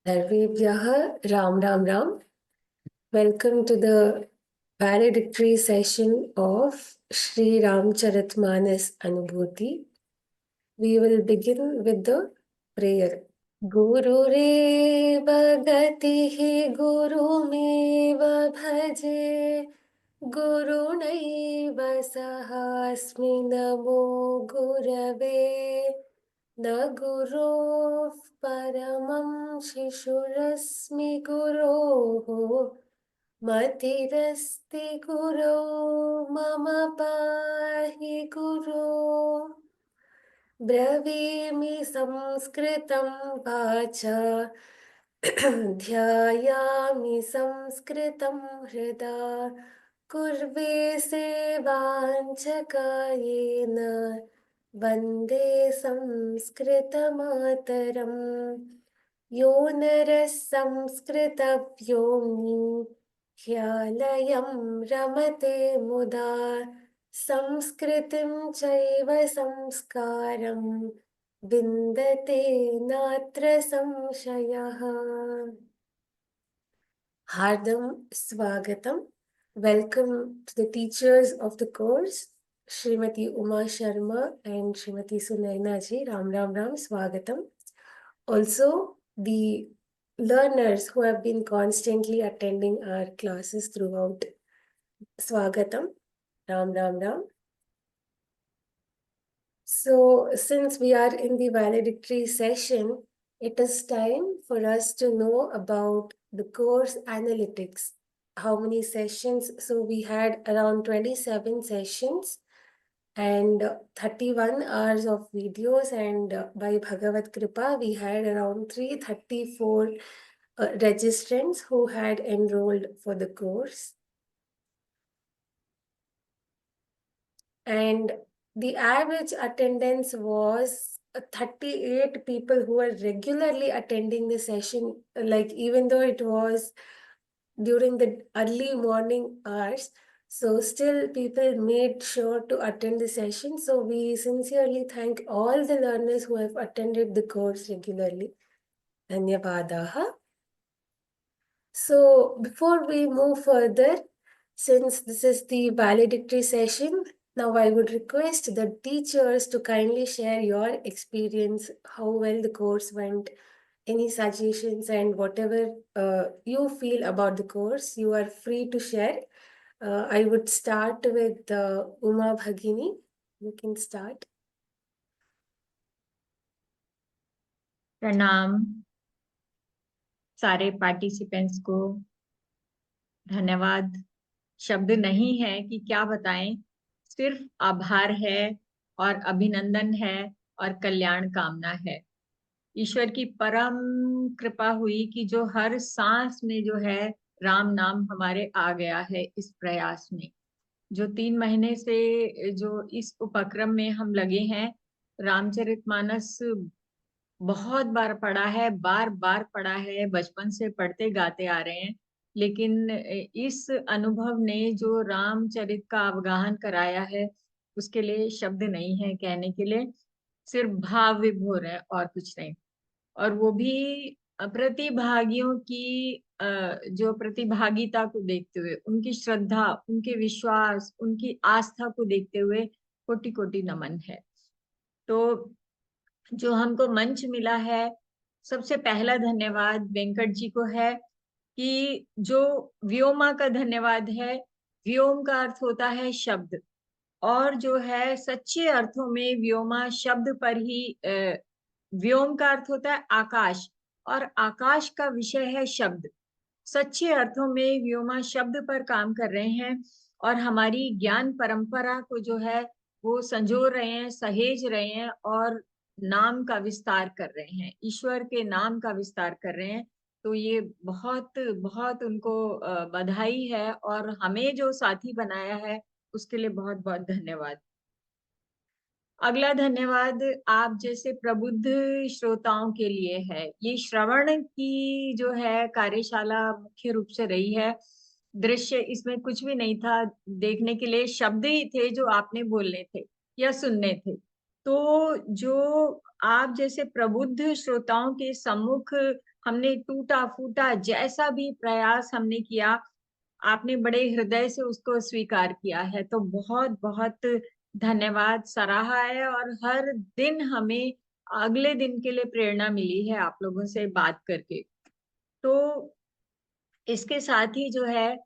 Sarvebhyah Ram Ram Ram. Welcome to the valedictory session of Sri Ramcharitmanas Anubhuti. We will begin with the prayer. Guru Re Bhagati Guru Meva Bhaje Guru Naiva Sahasmi Namo Gurave न गुरोः परमं शिशुरस्मि गुरोः मतिरस्ति गुरो मम पाहि गुरो ब्रवीमि संस्कृतं वाचा ध्यायामि संस्कृतं हृदा कुर्वे सेवाञ्च वन्दे संस्कृतमातरम् यो नरः संस्कृतव्योम्नि ह्यालयं रमते मुदा संस्कृतिं चैव संस्कारं विन्दते नात्र संशयः Hardam Swagatam. Welcome to the teachers of the course, Srimati Uma Sharma and Srimati Sunaina ji. Ram Ram Ram Swagatam. Also, the learners who have been constantly attending our classes throughout. Swagatam. Ram Ram Ram. So, since we are in the valedictory session, it is time for us to know about the course analytics. How many sessions? So we had around 27 sessions and 31 hours of videos, and by Bhagavad Kripa, we had around 334 registrants who had enrolled for the course. And the average attendance was 38 people who were regularly attending the session, like even though it was during the early morning hours. So still people made sure to attend the session. So we sincerely thank all the learners who have attended the course regularly. Dhanyavadaha. So before we move further, since this is the valedictory session, now I would request the teachers to kindly share your experience, how well the course went, any suggestions, and whatever you feel about the course, you are free to share. I would start with Uma Bhagini. You can start. प्रणाम सारे participants को। धन्यवाद। शब्द नहीं है कि क्या बताएं, सिर्फ आभार है और अभिनंदन है और कल्याण कामना है। ईश्वर की परम कृपा हुई कि जो हर सांस में जो है राम नाम हमारे आ गया है। इस प्रयास में जो 3 महीने से जो इस उपक्रम में हम लगे हैं, रामचरितमानस बहुत बार पढ़ा है, बार बार पढ़ा है, बचपन से पढ़ते गाते आ रहे हैं, लेकिन इस अनुभव ने जो रामचरित का अवगाहन कराया है, उसके लिए शब्द नहीं है कहने के लिए, सिर्फ भाव विभोर है और कुछ नहीं। और वो भी प्रतिभागियों की जो प्रतिभागिता को देखते हुए, उनकी श्रद्धा, उनके विश्वास, उनकी आस्था को देखते हुए कोटि कोटि नमन है। तो जो हमको मंच मिला है, सबसे पहला धन्यवाद वेंकट जी को है कि जो व्योमा का धन्यवाद है। व्योम का अर्थ होता है शब्द, और जो है सच्चे अर्थों में व्योमा शब्द पर ही व्योम का अर्थ होता है आकाश, और आकाश का विषय है शब्द। सच्चे अर्थों में व्योमा शब्द पर काम कर रहे हैं और हमारी ज्ञान परंपरा को जो है वो संजो रहे हैं, सहेज रहे हैं और नाम का विस्तार कर रहे हैं, ईश्वर के नाम का विस्तार कर रहे हैं। तो ये बहुत बहुत उनको बधाई है, और हमें जो साथी बनाया है उसके लिए बहुत बहुत धन्यवाद। अगला धन्यवाद आप जैसे प्रबुद्ध श्रोताओं के लिए है। ये श्रवण की जो है कार्यशाला मुख्य रूप से रही है। दृश्य इसमें कुछ भी नहीं था देखने के लिए, शब्द ही थे जो आपने बोलने थे या सुनने थे। तो जो आप जैसे प्रबुद्ध श्रोताओं के सम्मुख हमने टूटा फूटा जैसा भी प्रयास हमने किया, आपने बड़े हृदय से उसको स्वीकार किया है, तो बहुत बहुत धन्यवाद, सराहा है। और हर दिन हमें अगले दिन के लिए प्रेरणा मिली है आप लोगों से बात करके। तो इसके साथ ही जो है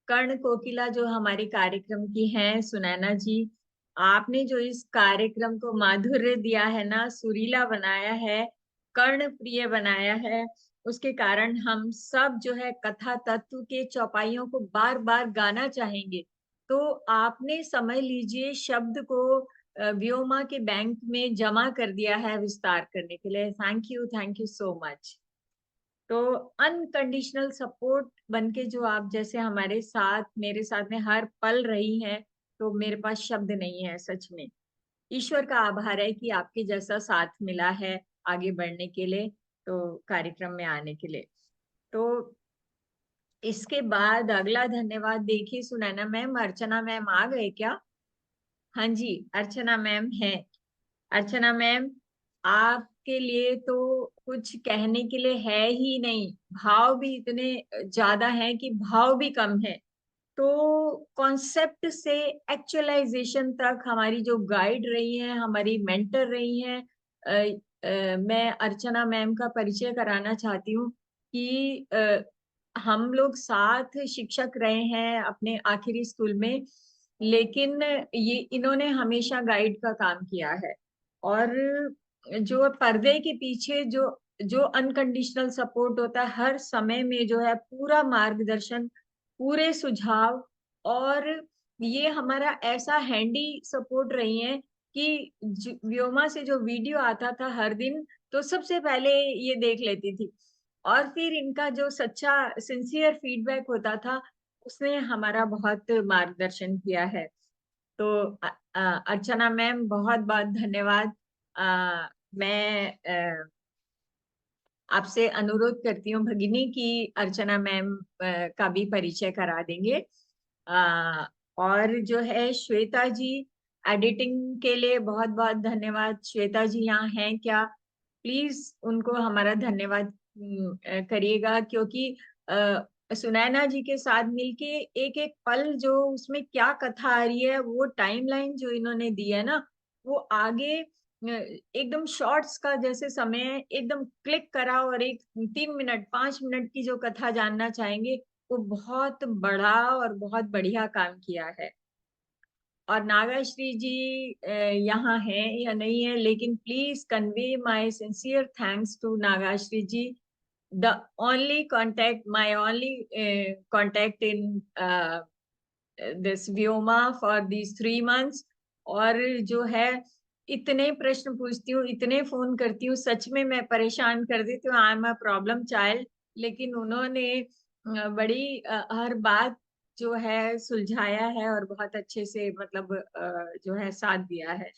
कर्ण कोकिला जो हमारी कार्यक्रम की हैं सुनैना जी, आपने जो इस कार्यक्रम को माधुर्य दिया है ना, सुरीला बनाया है, कर्ण प्रिय बनाया है, उसके कारण हम सब जो है कथा तत्व के चौपाइयों को बार बार गाना चाहेंगे। तो आपने समझ लीजिए शब्द को व्योमा के बैंक में जमा कर दिया है विस्तार करने के लिए। Thank you so much. तो अनकंडीशनल सपोर्ट बनके जो आप जैसे हमारे साथ मेरे साथ में हर पल रही हैं, तो मेरे पास शब्द नहीं है सच में। ईश्वर का आभार है कि आपके जैसा साथ मिला है आगे बढ़ने के लिए, तो कार्यक्रम में आने के लिए। तो इसके बाद अगला धन्यवाद देखिए सुनैना मैम, अर्चना मैम आ गए क्या? हाँ जी, अर्चना मैम है। अर्चना मैम, आपके लिए तो कुछ कहने के लिए है ही नहीं, भाव भी इतने ज्यादा हैं कि भाव भी कम है। तो कॉन्सेप्ट से एक्चुअलाइजेशन तक हमारी जो गाइड रही हैं, हमारी मेंटर रही हैं, मैं अर्चना मैम का परिचय कराना चाहती हूँ कि हम लोग साथ शिक्षक रहे हैं अपने आखिरी स्कूल में, लेकिन ये इन्होंने हमेशा गाइड का काम किया है। और जो पर्दे के पीछे जो जो अनकंडीशनल सपोर्ट होता है, हर समय में जो है पूरा मार्गदर्शन, पूरे सुझाव, और ये हमारा ऐसा हैंडी सपोर्ट रही है कि व्योमा से जो वीडियो आता था हर दिन, तो सबसे पहले ये देख लेती थी, और फिर इनका जो सच्चा सिंसियर फीडबैक होता था, उसने हमारा बहुत मार्गदर्शन किया है। तो अर्चना मैम बहुत बहुत धन्यवाद। मैं आपसे अनुरोध करती हूँ भगिनी की अर्चना मैम का भी परिचय करा देंगे। और जो है श्वेता जी, एडिटिंग के लिए बहुत बहुत धन्यवाद। श्वेता जी यहाँ हैं क्या? प्लीज उनको हमारा धन्यवाद करिएगा, क्योंकि सुनैना जी के साथ मिलके एक एक पल जो उसमें क्या कथा आ रही है, वो टाइमलाइन जो इन्होंने दी है ना, वो आगे एकदम शॉर्ट्स का जैसे समय है, एकदम क्लिक करा और एक 3 मिनट 5 मिनट की जो कथा जानना चाहेंगे, वो बहुत बड़ा और बहुत बढ़िया काम किया है। और नागाश्री जी यहाँ है या नहीं है, लेकिन please convey my sincere thanks to Nagashri ji, the only contact, my only contact in this Vyoma for these 3 months. और जो है इतने प्रश्न पूछती हूँ, इतने फोन करती हूँ, सच में मैं परेशान कर देती हूँ, I am a problem child, लेकिन उन्होंने बड़ी हर बात जो है सुलझाया है और बहुत अच्छे से मतलब जो है साथ दिया है।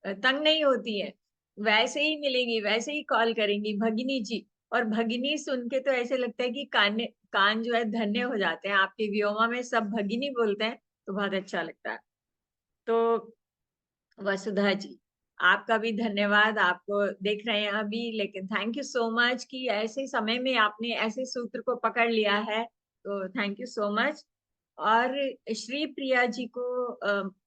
तंग नहीं होती है, वैसे ही मिलेंगी, वैसे ही कॉल करेंगी भगिनी जी। और भगिनी सुन के तो ऐसे लगता है कि कान जो है धन्य हो जाते हैं, आपके व्योमा में सब भगिनी बोलते हैं, तो बहुत अच्छा लगता है। तो वसुधा जी, आपका भी धन्यवाद, आपको देख रहे हैं अभी, लेकिन थैंक यू सो मच कि ऐसे समय में आपने ऐसे सूत्र को पकड़ लिया है, तो थैंक यू सो मच। और श्री प्रिया जी को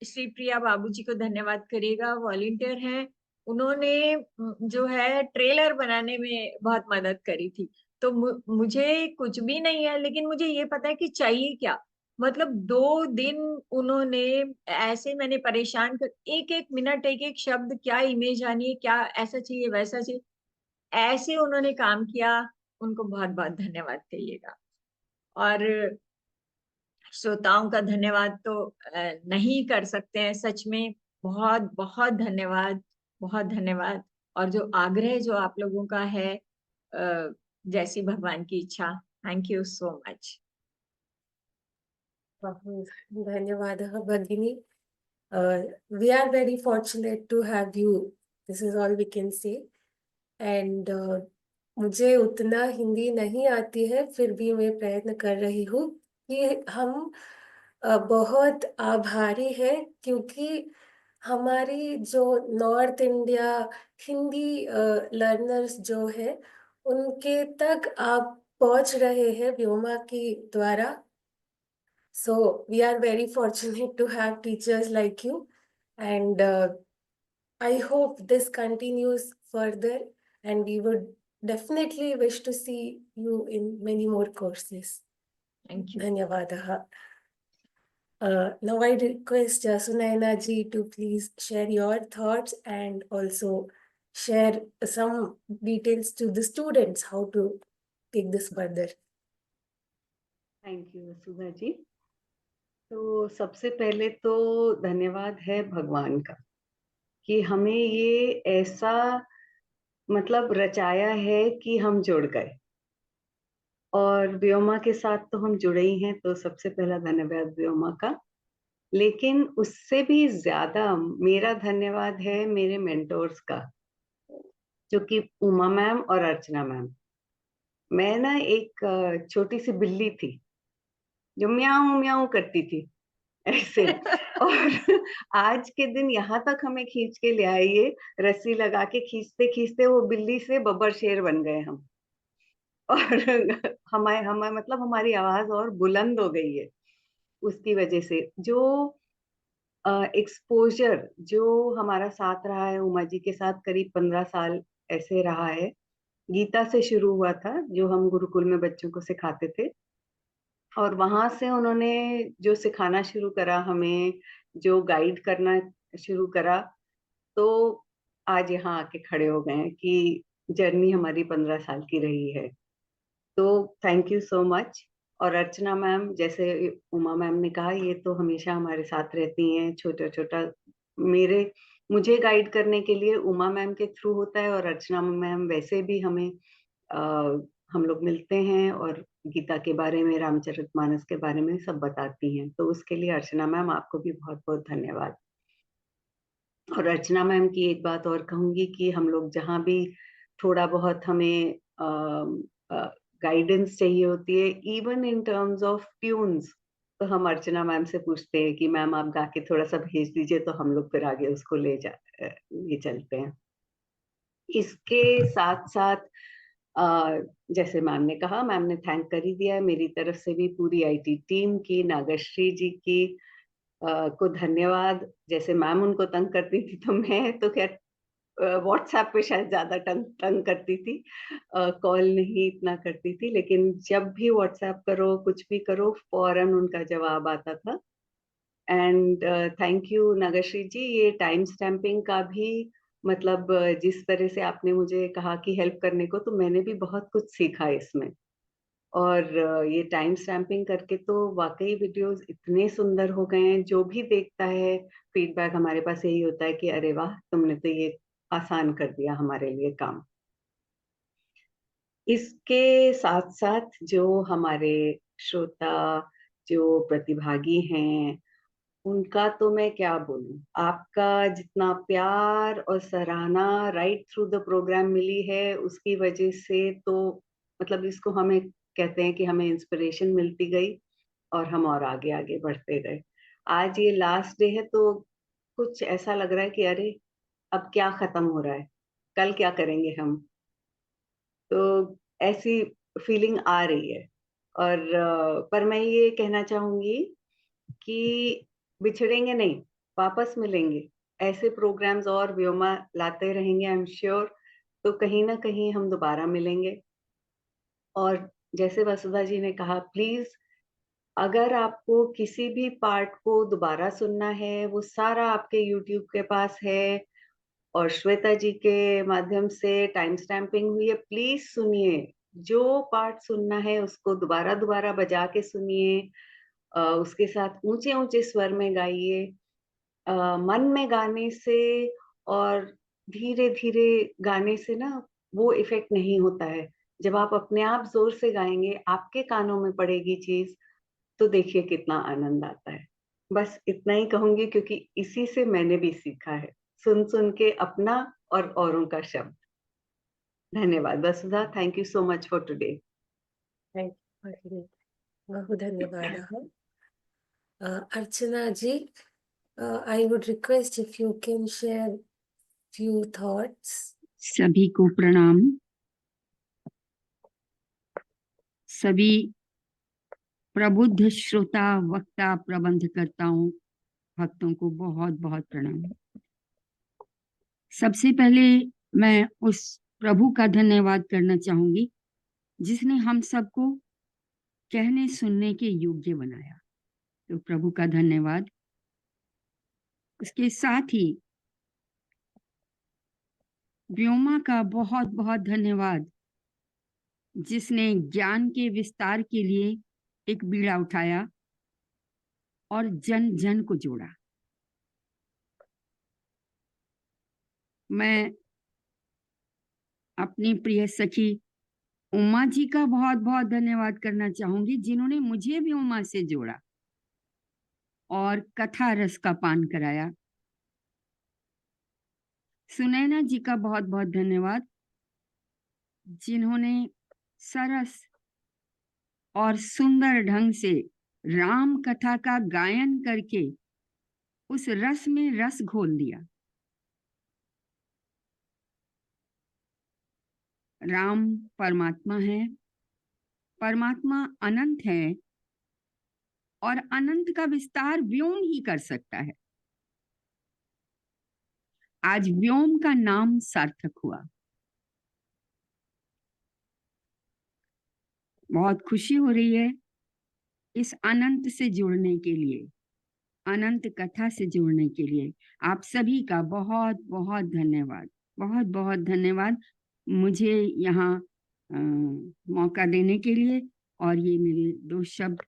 श्री प्रिया बाबू जी को धन्यवाद करिएगा, वॉलेंटियर हैं, उन्होंने जो है ट्रेलर बनाने में बहुत मदद करी थी। तो मुझे कुछ भी नहीं है, लेकिन मुझे ये पता है कि चाहिए क्या, मतलब 2 दिन उन्होंने ऐसे मैंने परेशान कर, एक एक मिनट एक एक शब्द, क्या इमेज आनी है, क्या ऐसा चाहिए वैसा चाहिए, ऐसे उन्होंने काम किया, उनको बहुत बहुत धन्यवाद कहिएगा। और श्रोताओं का धन्यवाद तो नहीं कर सकते हैं, सच में बहुत बहुत धन्यवाद, बहुत धन्यवाद। और जो आग्रह जो आप लोगों का है, जैसी भगवान की इच्छा, थैंक यू सो मच। धन्यवाद भगिनी। We are very fortunate to have you. This is all we can say. And मुझे उतना हिंदी नहीं आती है, फिर भी मैं प्रयत्न कर रही हूँ कि हम बहुत आभारी हैं, क्योंकि हमारी जो नॉर्थ इंडिया हिंदी लर्नर्स जो है, उनके तक आप पहुंच रहे हैं व्योमा की द्वारा. So we are very fortunate to have teachers like you, and I hope this continues further, and we would definitely wish to see you in many more courses. Thank you. Dhanyavadaha. Now I request Sunaina ji to please share your thoughts and also share some details to the students how to take this further. Thank you Vasudha ji. तो सबसे पहले तो धन्यवाद है भगवान का कि हमें ये ऐसा मतलब रचाया है कि हम जुड़ गए, और व्योमा के साथ तो हम जुड़े ही हैं, तो सबसे पहला धन्यवाद व्योमा का. लेकिन उससे भी ज्यादा मेरा धन्यवाद है मेरे मेंटोर्स का, जो कि उमा मैम और अर्चना मैम. मैं ना एक छोटी सी बिल्ली थी जो म्याऊं म्याऊं करती थी ऐसे. और आज के दिन यहाँ तक हमें खींच के ले आइए, रस्सी लगा के खींचते खींचते वो बिल्ली से बब्बर शेर बन गए हम. और हमारे मतलब हमारी आवाज और बुलंद हो गई है उसकी वजह से. जो एक्सपोजर जो हमारा साथ रहा है उमा जी के साथ, करीब 15 साल ऐसे रहा है. गीता से शुरू हुआ था, जो हम गुरुकुल में बच्चों को सिखाते थे, और वहां से उन्होंने जो सिखाना शुरू करा हमें, जो गाइड करना शुरू करा, तो आज यहाँ आके खड़े हो गए हैं कि जर्नी हमारी 15 साल की रही है. तो थैंक यू सो मच. और अर्चना मैम, जैसे उमा मैम ने कहा, ये तो हमेशा हमारे साथ रहती हैं. छोटा छोटा मुझे गाइड करने के लिए उमा मैम के थ्रू होता है, और अर्चना मैम वैसे भी हमें हम लोग मिलते हैं और गीता के बारे में, रामचरितमानस के बारे में सब बताती हैं. तो उसके लिए अर्चना मैम आपको भी बहुत बहुत धन्यवाद. और अर्चना मैम की एक बात और कहूंगी कि हम लोग जहाँ भी थोड़ा बहुत हमें गाइडेंस चाहिए होती है, even in terms of tunes, तो हम अर्चना मैम से पूछते हैं कि मैम आप गा के थोड़ा सा भेज दीजिए, तो हम लोग फिर आगे उसको ले चलते हैं. इसके साथ साथ जैसे मैम ने कहा, मैम ने थैंक कर ही दिया है, मेरी तरफ से भी पूरी आईटी टीम की, नागश्री जी की को धन्यवाद. जैसे मैम उनको तंग करती थी, तो मैं तो खैर व्हाट्सएप पे शायद ज्यादा तंग करती थी, कॉल नहीं इतना करती थी, लेकिन जब भी व्हाट्सएप करो, कुछ भी करो, फौरन उनका जवाब आता था. एंड थैंक यू नागश्री जी. ये टाइम स्टैम्पिंग का भी मतलब जिस तरह से आपने मुझे कहा कि हेल्प करने को, तो मैंने भी बहुत कुछ सीखा इसमें. और ये टाइम स्टैम्पिंग करके तो वाकई वीडियोस इतने सुंदर हो गए हैं. जो भी देखता है, फीडबैक हमारे पास यही होता है कि अरे वाह, तुमने तो ये आसान कर दिया हमारे लिए काम. इसके साथ साथ जो हमारे श्रोता, जो प्रतिभागी हैं, उनका तो मैं क्या बोलूं. आपका जितना प्यार और सराहना राइट थ्रू द प्रोग्राम मिली है, उसकी वजह से तो मतलब इसको हमें कहते हैं कि हमें इंस्पिरेशन मिलती गई, और हम और आगे आगे बढ़ते गए. आज ये लास्ट डे है, तो कुछ ऐसा लग रहा है कि अरे अब क्या खत्म हो रहा है, कल क्या करेंगे हम. तो ऐसी फीलिंग आ रही है. और पर मैं ये कहना चाहूंगी कि बिछड़ेंगे नहीं, वापस मिलेंगे. ऐसे प्रोग्राम्स और व्योमा लाते रहेंगे, आई एम श्योर. तो कहीं ना कहीं हम दोबारा मिलेंगे. और जैसे वसुधा जी ने कहा, प्लीज अगर आपको किसी भी पार्ट को दोबारा सुनना है, वो सारा आपके यूट्यूब के पास है, और श्वेता जी के माध्यम से टाइम स्टैम्पिंग हुई है. प्लीज सुनिए, जो पार्ट सुनना है उसको दोबारा दोबारा बजा के सुनिए, उसके साथ ऊंचे ऊंचे स्वर में गाइए. मन में गाने से और धीरे धीरे गाने से ना वो इफेक्ट नहीं होता है. जब आप अपने आप जोर से गाएंगे, आपके कानों में पड़ेगी चीज, तो देखिए कितना आनंद आता है. बस इतना ही कहूंगी, क्योंकि इसी से मैंने भी सीखा है, सुन सुन के अपना और औरों का शब्द. धन्यवाद Vasudha. Thank you so much for today. Thank you, Bhagini. Bahu dhanyavadaha. Archana ji, I would request if you can share few thoughts. सभी को प्रणाम. सभी प्रबुद्ध श्रोता वक्ता प्रबंधकर्ताओं भक्तों को बहुत बहुत प्रणाम। सबसे पहले मैं उस प्रभु का धन्यवाद करना चाहूंगी जिसने हम सबको कहने सुनने के योग्य बनाया, तो प्रभु का धन्यवाद। उसके साथ ही व्योमा का बहुत बहुत धन्यवाद जिसने ज्ञान के विस्तार के लिए एक बीड़ा उठाया और जन जन को जोड़ा। मैं अपनी प्रिय सखी उमा जी का बहुत बहुत धन्यवाद करना चाहूंगी जिन्होंने मुझे भी उमा से जोड़ा और कथा रस का पान कराया। सुनैना जी का बहुत बहुत धन्यवाद जिन्होंने सरस और सुंदर ढंग से राम कथा का गायन करके उस रस में रस घोल दिया। राम परमात्मा है, परमात्मा अनंत है और अनंत का विस्तार व्योम ही कर सकता है। आज व्योम का नाम सार्थक हुआ। बहुत खुशी हो रही है इस अनंत से जुड़ने के लिए, अनंत कथा से जुड़ने के लिए। आप सभी का बहुत बहुत धन्यवाद, बहुत बहुत धन्यवाद मुझे यहाँ मौका देने के लिए और ये मेरे 2 शब्द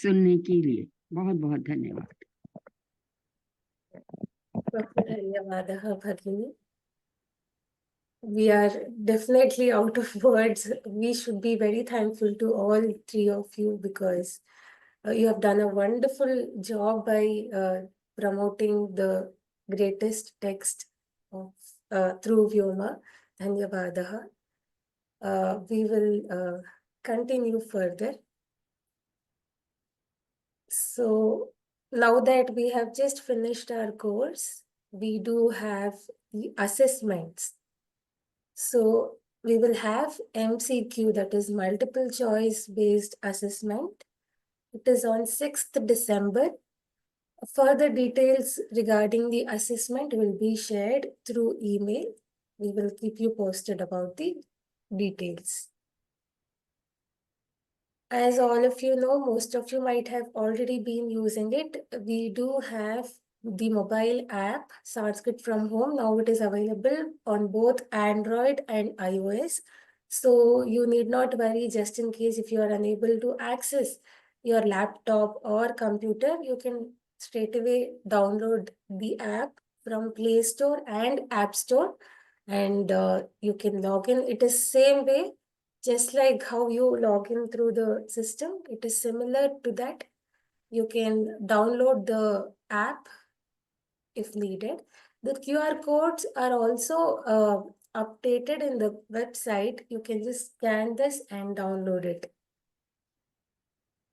सुनने के लिए बहुत बहुत धन्यवाद। धन्यवादः भगिनी. We are definitely out of words. We should be very thankful to all 3 of you because you have done a wonderful job by promoting the greatest text of through Vyoma. Dhanyavadaha. We will continue further. So now that we have just finished our course, we do have the assessments. So we will have MCQ, that is multiple choice based assessment. It is on 6th December. Further details regarding the assessment will be shared through email. We will keep you posted about the details. As all of you know, most of you might have already been using it. We do have the mobile app Sanskrit from Home. Now it is available on both Android and iOS. So you need not worry, just in case if you are unable to access your laptop or computer, you can straight away download the app from Play Store and App Store, and you can log in. It is same way, just like how you log in through the system. It is similar to that. You can download the app if needed. The QR codes are also updated in the website. You can just scan this and download it.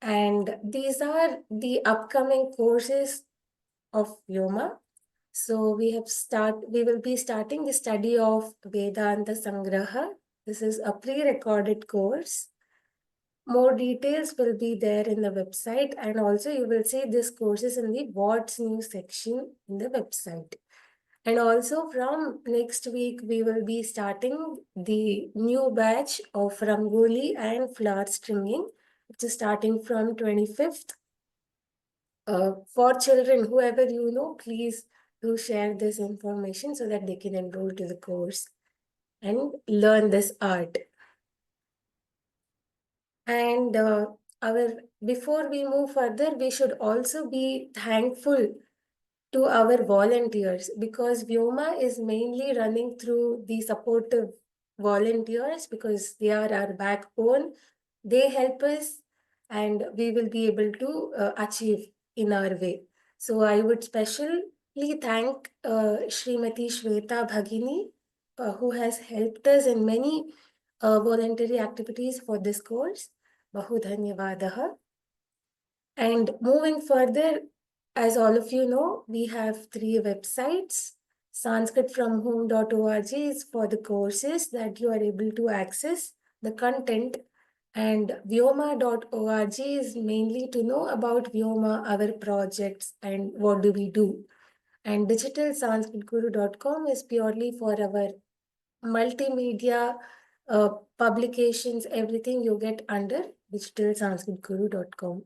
And these are the upcoming courses of Vyoma. So we will be starting the study of Vedanta Sangraha. This is a pre-recorded course. More details will be there in the website, and also you will see this courses in the What's New section in the website. And also from next week, we will be starting the new batch of Rangoli and flower stringing, which is starting from 25th. For children, whoever you know, please do share this information so that they can enroll to the course and learn this art. And before we move further, we should also be thankful to our volunteers, because Vyoma is mainly running through the supportive volunteers because they are our backbone. They help us and we will be able to achieve in our way. So I would specially thank Srimati Shweta Bhagini, who has helped us in many voluntary activities for this course. Bahu dhanyavadaha. And moving further, as all of you know, we have 3 websites. sanskritfromhome.org is for the courses that you are able to access the content, And Vyoma.org is mainly to know about Vyoma, our projects, and what do we do. And digitalsanskritguru.com is purely for our multimedia publications, everything you get under digitalsanskritguru.com.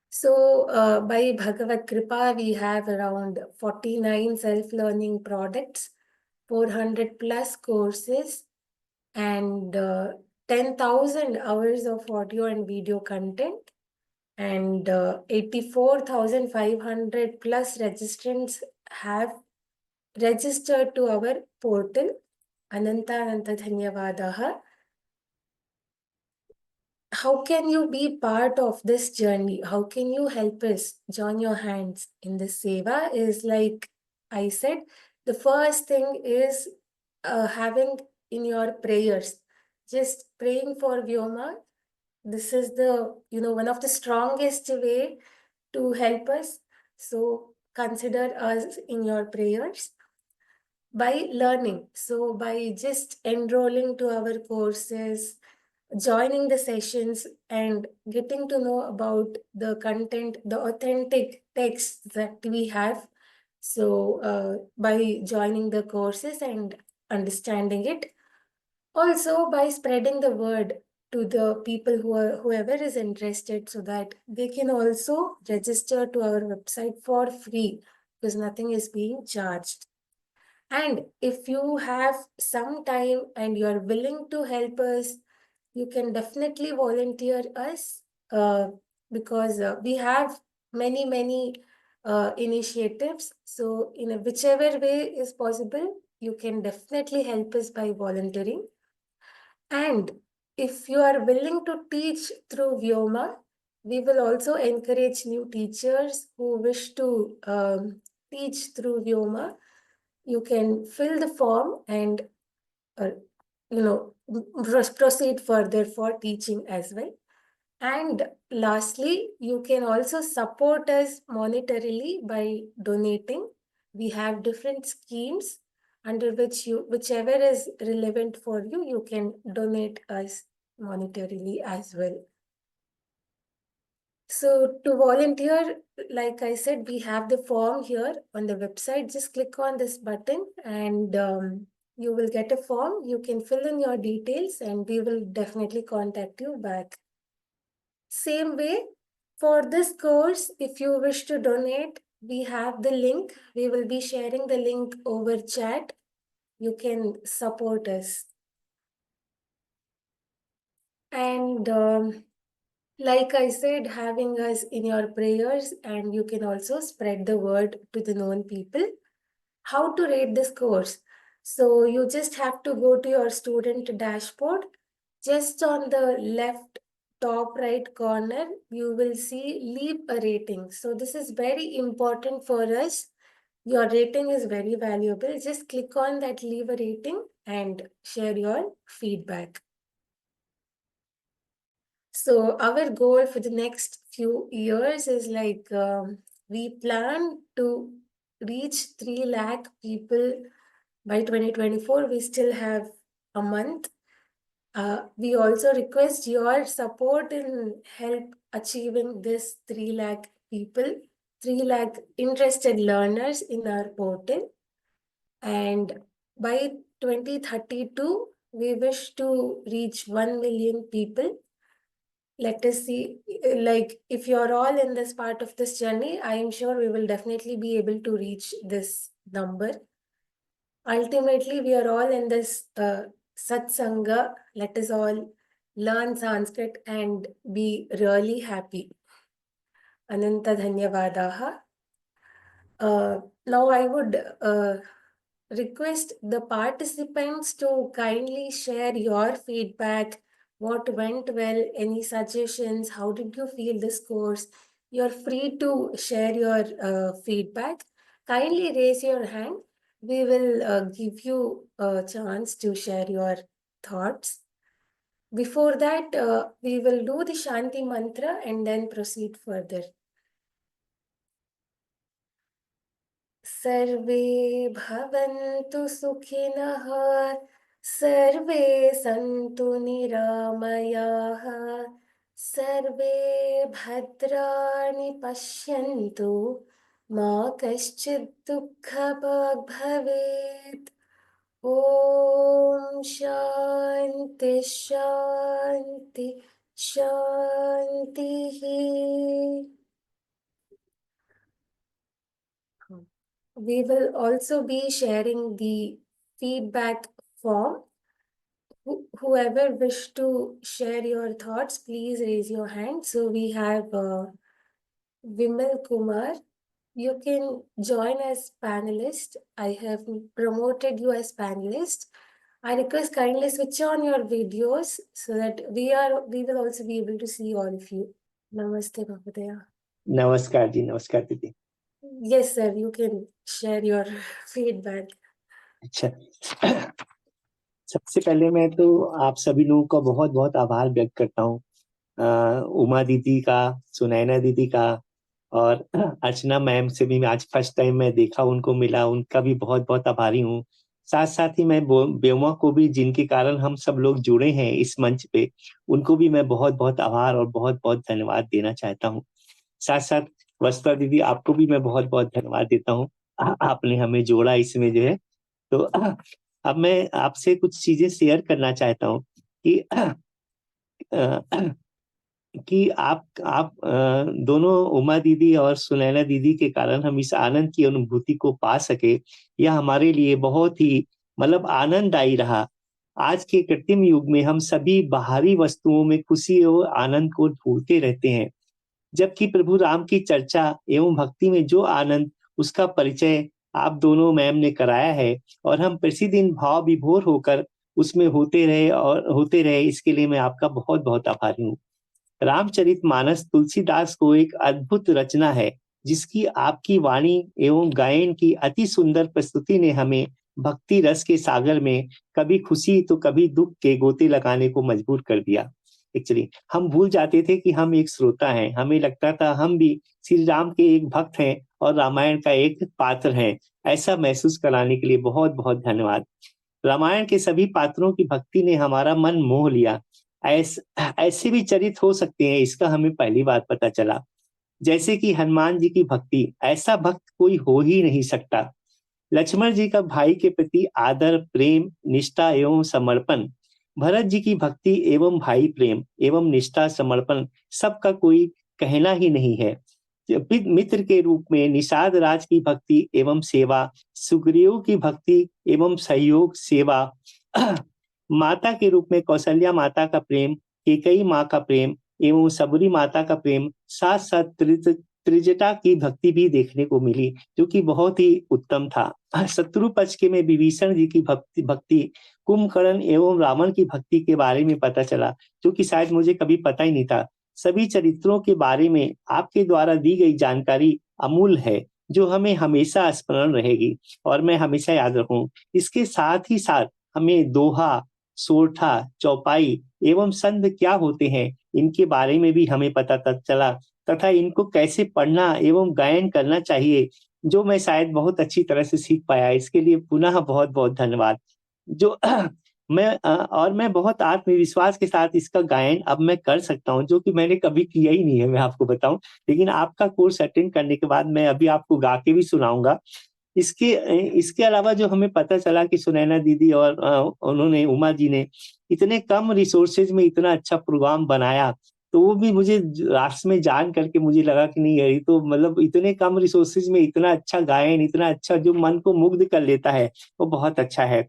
So by Bhagavad Kripa, we have around 49 self-learning products, 400 plus courses, and 10,000 hours of audio and video content, and 84,500 plus registrants have registered to our portal. Ananta Dhanyavadaha. How can you be part of this journey? How can you help us join your hands in this seva? Is like I said, the first thing is having in your prayers, just praying for Vyoma. This is the, one of the strongest way to help us. So consider us in your prayers. By learning, so by just enrolling to our courses, joining the sessions, and getting to know about the content, the authentic texts that we have. So by joining the courses and understanding it, also by spreading the word to the people whoever is interested, so that they can also register to our website for free, because nothing is being charged. And if you have some time and you are willing to help us, you can definitely volunteer us, because we have many initiatives. So in whichever way is possible, you can definitely help us by volunteering. And if you are willing to teach through Vyoma, we will also encourage new teachers who wish to teach through Vyoma. You can fill the form and proceed further for teaching as well. And lastly, you can also support us monetarily by donating. We have different schemes under which whichever is relevant for you, you can donate us monetarily as well. So to volunteer, like I said, we have the form here on the website. Just click on this button and you will get a form. You can fill in your details and we will definitely contact you back. Same way, for this course, if you wish to donate, we have the link. We will be sharing the link over chat. You can support us. And like I said, having us in your prayers, and you can also spread the word to the known people. How to rate this course? So you just have to go to your student dashboard. Just on the left top right corner, you will see leave a rating. So this is very important for us. Your rating is very valuable. Just click on that leave a rating and share your feedback. So our goal for the next few years is like we plan to reach 3 lakh people by 2024. We still have a month. We also request your support in help achieving this 3 lakh people, 3 lakh interested learners in our portal. And by 2032, we wish to reach 1 million people. Let us see, like if you're all in this part of this journey, I am sure we will definitely be able to reach this number. Ultimately, we are all in this satsanga. Let us all learn Sanskrit and be really happy. Ananta Dhanyavadaha. Now I would request the participants to kindly share your feedback. What went well, any suggestions, how did you feel this course? You're free to share your feedback. Kindly raise your hand. We will give you a chance to share your thoughts. Before that, we will do the Shanti mantra and then proceed further. सर्वे भवन्तु सुखिनः सर्वे सन्तु निरामयाः सर्वे भद्राणि पश्यन्तु मा कश्चित् दुःखभाग् भवेत्। ॐ शान्ति शान्ति शान्तिः। We will also be sharing the feedback form. Whoever wish to share your thoughts, please raise your hand. So we have Vimal Kumar. You can join as panelist. I have promoted you as panelist. I request kindly switch on your videos so that we will also be able to see all of you. Namaste, Bhapadaya. नमस्कार जी, नमस्कार दीदी। Yes, sir. You can share your feedback. अच्छा, सबसे पहले मैं तो आप सभी लोगों का बहुत बहुत आभार व्यक्त करता हूँ। उमा दीदी का, सुनैना दीदी का और अर्चना मैम से भी आज फर्स्ट टाइम मैं देखा, उनको मिला, उनका भी बहुत बहुत आभारी हूँ। साथ साथ ही मैं बेउमा को भी, जिनके कारण हम सब लोग जुड़े हैं इस मंच पे, उनको भी मैं बहुत बहुत आभार और बहुत बहुत धन्यवाद देना चाहता हूँ। साथ साथ वस्त्रा दीदी, आपको भी मैं बहुत बहुत धन्यवाद देता हूँ, आपने हमें जोड़ा इसमें जो है। तो अब मैं आपसे कुछ चीजें शेयर करना चाहता हूँ कि आप दोनों उमा दीदी और सुनैना दीदी के कारण हम इस आनंद की अनुभूति को पा सके, यह हमारे लिए बहुत ही मतलब आनंददायी रहा। आज के कृत्रिम युग में हम सभी बाहरी वस्तुओं में खुशी और आनंद को ढूंढते रहते हैं, जबकि प्रभु राम की चर्चा एवं भक्ति में जो आनंद, उसका परिचय आप दोनों मैम ने कराया है और हम प्रतिदिन भाव विभोर होकर उसमें होते रहे, इसके लिए मैं आपका बहुत बहुत आभारी हूँ। रामचरितमानस तुलसीदास को एक अद्भुत रचना है, जिसकी आपकी वाणी एवं गायन की अति सुंदर प्रस्तुति ने हमें भक्ति रस के सागर में कभी खुशी तो कभी दुख के गोते लगाने को मजबूर कर दिया। एक्चुअली हम भूल जाते थे कि हम एक श्रोता हैं, हमें लगता था हम भी श्री राम के एक भक्त हैं और रामायण का एक पात्र हैं। ऐसा महसूस कराने के लिए बहुत बहुत धन्यवाद। रामायण के सभी पात्रों की भक्ति ने हमारा मन मोह लिया। ऐसे भी चरित्र हो सकते हैं, इसका हमें पहली बार पता चला। जैसे कि हनुमान जी की भक्ति, ऐसा भक्त कोई हो ही नहीं सकता। लक्ष्मण जी का भाई के प्रति आदर, प्रेम, निष्ठा एवं समर्पण, भरत जी की भक्ति एवं भाई प्रेम एवं निष्ठा, समर्पण, सबका कोई कहना ही नहीं है। मित्र के रूप में निषाद राज की भक्ति एवं सेवा, सुग्रीव की भक्ति एवं सहयोग सेवा, माता के रूप में कौशल्या माता का प्रेम, कैकेयी माँ का प्रेम एवं सबरी माता का प्रेम, साथ साथ त्रिजटा की भक्ति भी देखने को मिली, जो कि बहुत ही उत्तम था। शत्रु पक्ष के में विभीषण जी की भक्ति, कुंभकर्ण एवं रावण की भक्ति के बारे में पता चला, जो कि शायद मुझे कभी पता ही नहीं था। सभी चरित्रों के बारे में आपके द्वारा दी गई जानकारी अमूल्य है, जो हमें हमेशा स्मरण रहेगी और मैं हमेशा याद रखूं। इसके साथ ही साथ हमें दोहा, सोरठा, चौपाई एवं संध क्या होते हैं, इनके बारे में भी हमें पता चला तथा इनको कैसे पढ़ना एवं गायन करना चाहिए, जो मैं शायद बहुत अच्छी तरह से सीख पाया। इसके लिए पुनः बहुत बहुत धन्यवाद। जो मैं बहुत आत्मविश्वास के साथ इसका गायन अब मैं कर सकता हूँ, जो कि मैंने कभी किया ही नहीं है, मैं आपको बताऊं। लेकिन आपका कोर्स अटेंड करने के बाद मैं अभी आपको गा के भी सुनाऊंगा। इसके अलावा जो हमें पता चला कि सुनैना दीदी और उन्होंने, उमा जी ने इतने कम रिसोर्सेज में इतना अच्छा प्रोग्राम बनाया, तो वो भी मुझे राष्ट्र में जान करके मुझे लगा कि नहीं, ये तो मतलब इतने कम रिसोर्सेज में इतना अच्छा गायन, इतना अच्छा जो मन को मुग्ध कर लेता है, वो बहुत अच्छा है।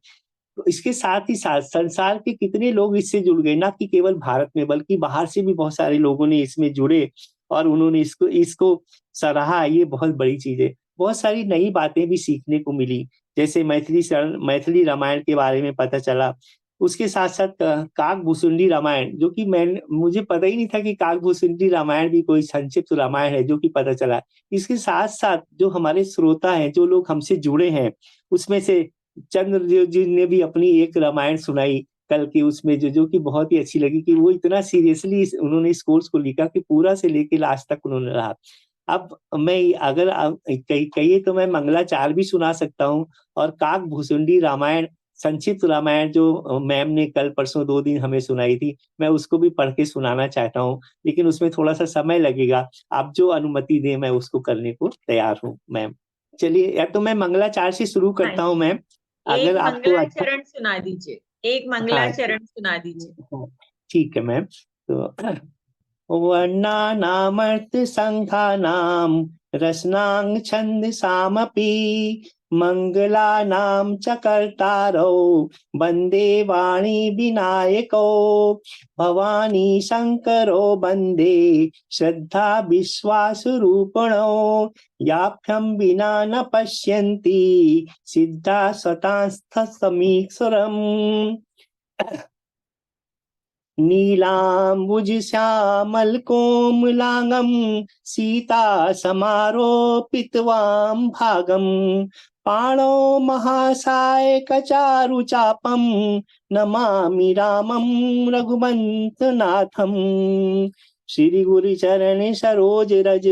तो इसके साथ ही साथ संसार के कितने लोग इससे जुड़ गए, ना कि केवल भारत में बल्कि बाहर से भी बहुत सारे लोगों ने इसमें जुड़े और उन्होंने इसको सराहा। ये बहुत बड़ी चीज है। बहुत सारी नई बातें भी सीखने को मिली, जैसे मैथिली रामायण के बारे में पता चला। उसके साथ साथ काकभूषुंडी रामायण, जो कि मुझे पता ही नहीं था कि काकभूषुंडी रामायण भी कोई संक्षिप्त रामायण है, जो कि पता चला। इसके साथ साथ जो हमारे श्रोता हैं, जो लोग हमसे जुड़े हैं, उसमें से चंद्रदेव जी ने भी अपनी एक रामायण सुनाई कल की, उसमें जो कि बहुत ही अच्छी लगी, कि वो इतना सीरियसली उन्होंने इस कोर्स को लिखा कि पूरा से लेके लास्ट तक उन्होंने रहा। अब मैं अगर कहिए तो मैं मंगलाचार भी सुना सकता हूँ और काकभूषुंडी रामायण संक्षिप्त रामायण जो मैम ने कल परसों 2 दिन हमें सुनाई थी, मैं उसको भी पढ़ के सुनाना चाहता हूँ, लेकिन उसमें थोड़ा-सा समय लगेगा। आप जो अनुमति दें मैं उसको करने को तैयार हूँ मैम। चलिए या तो मैं मंगलाचार से शुरू हाँ करता जी, हूँ मैम, एक अगर आपको अच्छा मंगलाचरण सुना दीजिए, एक हाँ, मंगलाचरण सुना दीजिए। हाँ, ठीक है मैम। तो वर्णानामर्थसङ्खानां रसनां छन्दसामपि मङ्गलानां च कर्तारौ वन्दे वाणी विनायकौ भवानी शङ्करो वन्दे श्रद्धा विश्वासरूपिणौ याभ्यं विना न पश्यन्ति सिद्धा सतांस्थसमीश्वरम् नीलाम्बुजश्यामलकोमलाङ्गं सीतासमारोपितवां भागं पाणौ महासायकचारुचापं नमामि रामं रघुवंशनाथम् श्री गुरुचरण सरोज रज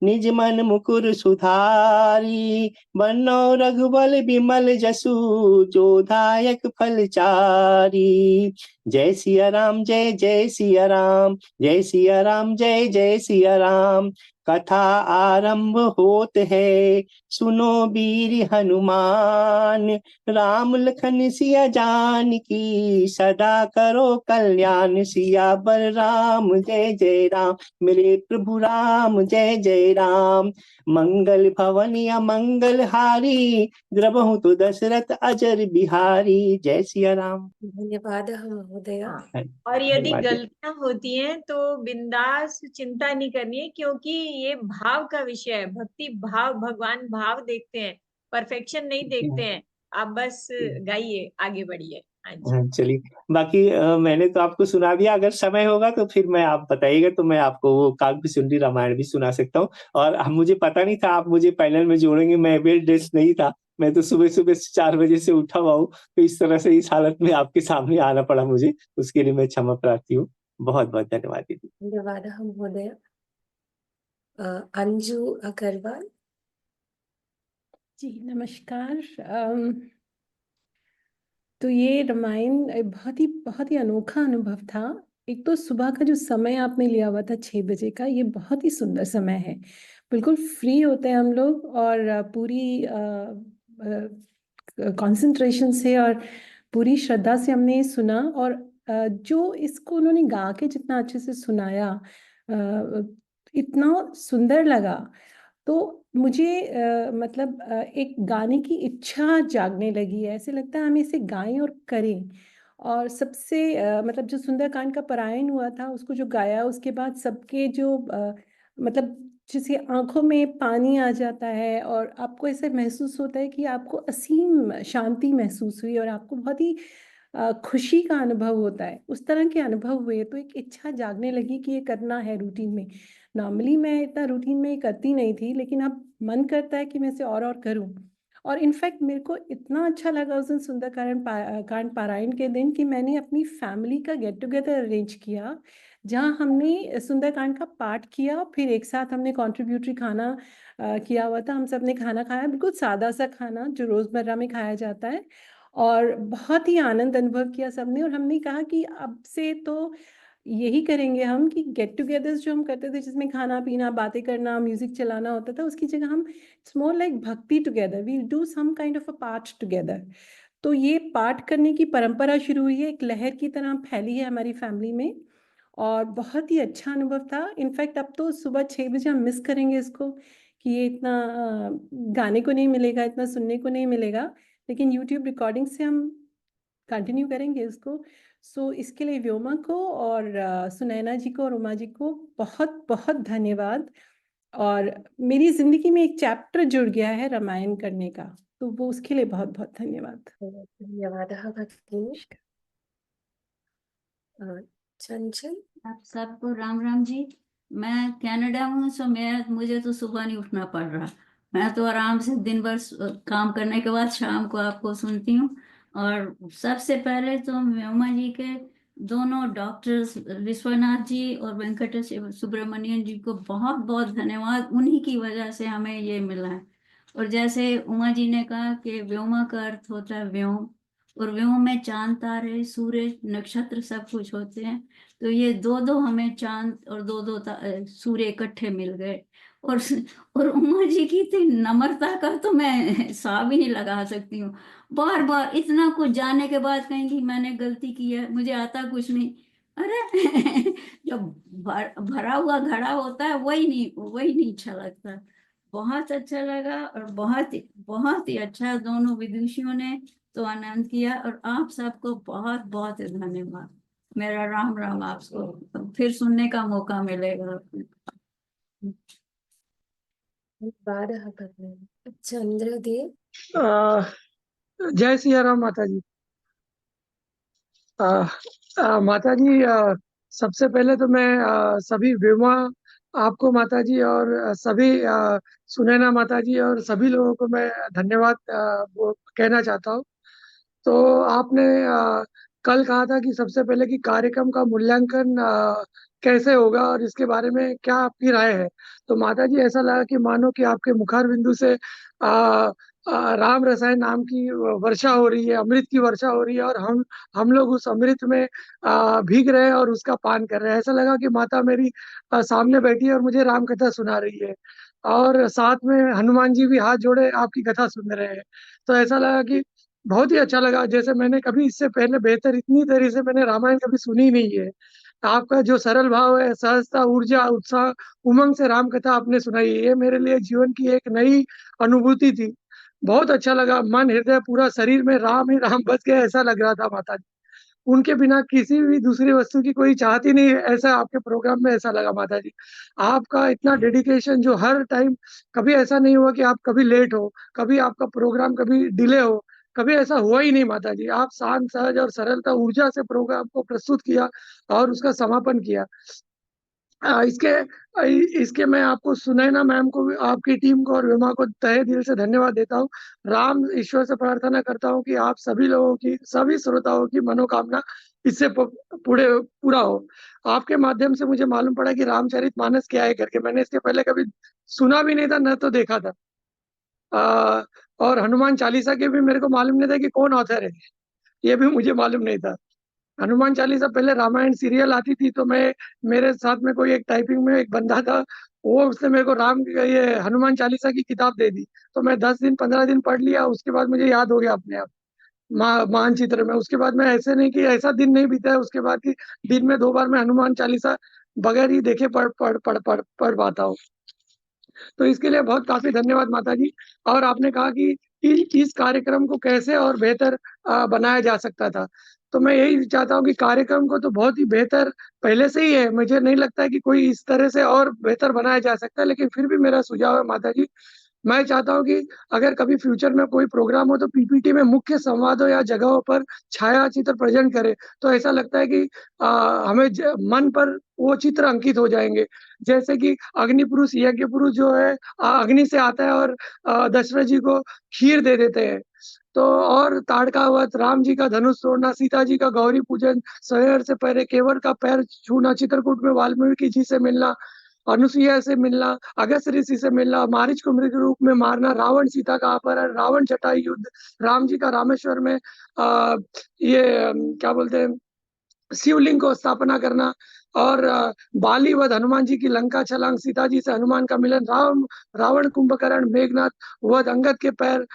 निज मन मुकुर सुधारी बनो रघुबल विमल जसु जो दायक फलचारी जय सिया राम जय जय सिया राम जय सिया राम जय जय सिया राम कथा आरंभ होत है सुनो वीर हनुमान राम लखन सिया जान की सदा करो कल्याण सिया बर राम जय जय राम मेरे प्रभु राम जय जय राम मंगल भवन या मंगल हारी द्रवहु तो दशरथ अजर बिहारी जय सिया राम। धन्यवादः महोदय। हाँ, और यदि धन्यवाद। गलतियां होती हैं तो बिंदास चिंता नहीं करनी है, क्योंकि ये भाव का विषय है, भक्ति भाव, भगवान भाव देखते हैं, परफेक्शन नहीं देखते हैं। आप बस गाइए, आगे बढ़िए। हाँ जी, चलिए बाकी मैंने तो आपको सुना दिया, अगर समय होगा तो फिर मैं आप बताइएगा तो मैं आपको वो काव्यसुंदरी रामायण भी सुना सकता हूँ। और मुझे पता नहीं था आप मुझे पैनल में जोड़ेंगे, मैं वेल ड्रेस नहीं था, मैं तो सुबह सुबह 4 बजे से उठा हुआ हूँ, तो इस तरह से इस हालत में आपके सामने आना पड़ा मुझे, उसके लिए मैं क्षमा प्रार्थी हूँ। बहुत बहुत धन्यवाद दीदी। धन्यवादः महोदय। अंजू अग्रवाल। जी नमस्कार। तो ये रामायण बहुत ही अनोखा अनुभव था। एक तो सुबह का जो समय आपने लिया हुआ था 6 बजे का, ये बहुत ही सुंदर समय है। बिल्कुल फ्री होते हैं हम लोग और पूरी कंसंट्रेशन से और पूरी श्रद्धा से हमने ये सुना। और जो इसको उन्होंने गा के जितना अच्छे से सुनाया, इतना सुंदर लगा। तो मुझे मतलब एक गाने की इच्छा जागने लगी है। ऐसे लगता है हम इसे गाएं और करें। और सबसे मतलब जो सुंदरकांड का पारायण हुआ था उसको जो गाया, उसके बाद सबके जो मतलब जिसे आंखों में पानी आ जाता है और आपको ऐसे महसूस होता है कि आपको असीम शांति महसूस हुई और आपको बहुत ही खुशी का अनुभव होता है, उस तरह के अनुभव हुए। तो एक इच्छा जागने लगी कि ये करना है रूटीन में। नॉर्मली मैं इतना रूटीन में करती नहीं थी, लेकिन अब मन करता है कि मैं इसे और करूं। और इनफैक्ट मेरे को इतना अच्छा लगा उस दिन सुंदरकांड कांड पारायण के दिन कि मैंने अपनी फैमिली का गेट टुगेदर अरेंज किया, जहां हमने सुंदरकांड का पाठ किया, फिर एक साथ हमने कॉन्ट्रीब्यूटरी खाना किया हुआ था। हम सब ने खाना खाया, बिल्कुल सादा सा खाना जो रोज़मर्रा में खाया जाता है। और बहुत ही आनंद अनुभव किया सबने। और हमने कहा कि अब से तो यही करेंगे हम कि गेट टुगेदर्स जो हम करते थे जिसमें खाना पीना बातें करना म्यूजिक चलाना होता था, उसकी जगह हम it's more like bhakti together, we do some kind of a paath together. तो ये पाठ करने की परंपरा शुरू हुई है, एक लहर की तरह फैली है हमारी फैमिली में। और बहुत ही अच्छा अनुभव था। इनफैक्ट अब तो सुबह 6 बजे हम मिस करेंगे इसको कि ये इतना गाने को नहीं मिलेगा, इतना सुनने को नहीं मिलेगा, लेकिन यूट्यूब रिकॉर्डिंग से हम कंटिन्यू करेंगे इसको। सो इसके लिए व्योमा को और सुनैना जी को और उमा जी को बहुत बहुत धन्यवाद। और मेरी जिंदगी में एक चैप्टर जुड़ गया है रामायण करने का, तो वो उसके लिए बहुत बहुत धन्यवाद। धन्यवादः भगिनी। चंचल। आप सबको राम राम जी। मैं कनाडा हूँ, सो मुझे तो सुबह नहीं उठना पड़ रहा। मैं तो आराम से दिन भर काम करने के बाद शाम को आपको सुनती हूँ। और सबसे पहले तो व्योमा जी के दोनों डॉक्टर्स विश्वनाथ जी और वेंकटेश सुब्रमण्यन जी को बहुत बहुत धन्यवाद। उन्हीं की वजह से हमें ये मिला है। और जैसे उमा जी ने कहा कि व्योमा का अर्थ होता है व्योम, और व्योम में चांद तारे सूर्य नक्षत्र सब कुछ होते हैं। तो ये दो दो हमें चांद और दो दो सूर्य इकट्ठे मिल गए। और और उमा जी की इतनी नम्रता का तो मैं हिसाब ही नहीं लगा सकती हूँ। बार बार इतना कुछ जानने के बाद कहेंगी मैंने गलती की है, मुझे आता कुछ नहीं। अरे जो भरा हुआ घड़ा होता है वही नहीं अच्छा लगता। बहुत अच्छा लगा और बहुत ही अच्छा दोनों विदुषियों ने तो आनंद किया। और आप सबको बहुत बहुत धन्यवाद। मेरा राम राम। आपको फिर सुनने का मौका मिलेगा। 12 भगवान चंद्रदेव। जय सिया राम माता जी। माता जी, सबसे पहले तो मैं सभी विमा आपको माता जी और सभी सुनैना माता जी और सभी लोगों को मैं धन्यवाद वो कहना चाहता हूँ। तो आपने कल कहा था कि सबसे पहले कि कार्यक्रम का मूल्यांकन कैसे होगा और इसके बारे में क्या आपकी राय है। तो माता जी ऐसा लगा कि मानो कि आपके मुखार बिंदु से राम रसायन नाम की वर्षा हो रही है, अमृत की वर्षा हो रही है और हम लोग उस अमृत में भीग रहे हैं और उसका पान कर रहे हैं। ऐसा लगा कि माता मेरी सामने बैठी है और मुझे राम कथा सुना रही है और साथ में हनुमान जी भी हाथ जोड़े आपकी कथा सुन रहे हैं। तो ऐसा लगा कि बहुत ही अच्छा लगा, जैसे मैंने कभी इससे पहले बेहतर इतनी देरी से मैंने रामायण कभी सुनी ही नहीं है। आपका जो सरल भाव है, सहजता, ऊर्जा, उत्साह, उमंग से राम कथा आपने सुनाई है, ये मेरे लिए जीवन की एक नई अनुभूति थी। बहुत अच्छा लगा, मन, हृदय, पूरा शरीर में राम ही राम बस गया ऐसा लग रहा था माता जी। उनके बिना किसी भी दूसरी वस्तु की कोई चाहत ही नहीं है, ऐसा आपके प्रोग्राम में ऐसा लगा माता जी। आपका इतना डेडिकेशन जो हर टाइम, कभी ऐसा नहीं हुआ कि आप कभी लेट हो, कभी आपका प्रोग्राम कभी डिले हो, कभी ऐसा हुआ ही नहीं माता जी। आप शांत, सहज और सरलता, ऊर्जा से प्रोग्राम को प्रस्तुत किया और उसका समापन किया। इसके मैं आपको सुनैना मैम को भी, आपकी टीम को और विमा को तहे दिल से धन्यवाद देता हूँ। राम ईश्वर से प्रार्थना करता हूँ कि आप सभी लोगों की, सभी श्रोताओं की मनोकामना इससे पूरा हो। आपके माध्यम से मुझे मालूम पड़ा कि रामचरितमानस क्या है करके। मैंने इसके पहले कभी सुना भी नहीं था, न तो देखा था। और हनुमान चालीसा के भी मेरे को मालूम नहीं था कि कौन ऑथर है, ये भी मुझे मालूम नहीं था। हनुमान चालीसा पहले रामायण सीरियल आती थी, तो मेरे साथ में कोई एक टाइपिंग में एक बंदा था, वो उसने मेरे को ये हनुमान चालीसा की किताब दे दी। तो मैं 10 दिन 15 दिन पढ़ लिया, उसके बाद मुझे याद हो गया अपने आप मानचित्र में। उसके बाद मैं ऐसे नहीं कि ऐसा दिन नहीं बीता है उसके बाद कि दिन में 2 बार मैं हनुमान चालीसा बगैर ही देखे पढ़ पाता हूँ। तो इसके लिए बहुत काफी धन्यवाद माता जी। और आपने कहा कि इस कार्यक्रम को कैसे और बेहतर बनाया जा सकता था। तो मैं यही चाहता हूँ कि कार्यक्रम को तो बहुत ही बेहतर पहले से ही है, मुझे नहीं लगता है कि कोई इस तरह से और बेहतर बनाया जा सकता है। लेकिन फिर भी मेरा सुझाव है माता जी, मैं चाहता हूँ कि अगर कभी फ्यूचर में कोई प्रोग्राम हो तो पीपीटी में मुख्य संवादों या जगहों पर छाया चित्र प्रेजेंट करे, तो ऐसा लगता है कि हमें मन पर वो चित्र अंकित हो जाएंगे। जैसे कि अग्नि पुरुष, यज्ञ पुरुष जो है अग्नि से आता है और दशरथ जी को खीर दे देते हैं। तो और ताड़कावत, राम जी का धनुष तोड़ना, सीता जी का गौरी पूजन, शहर से पहले केवट का पैर छूना, चित्रकूट में वाल्मीकि जी से मिलना, अनुसुईया से मिलना, अगस्त ऋषि से मिलना, मारीच को मृग रूप में मारना, रावण सीता का अपहरण, रावण जटायु युद्ध, राम जी का रामेश्वर में क्या बोलते हैं, शिवलिंग को स्थापना करना, और बाली वध, हनुमान जी की लंका छलांग, सीता जी से हनुमान का मिलन, रावण कुंभकर्ण, मेघनाथ वध, अंगद के पैर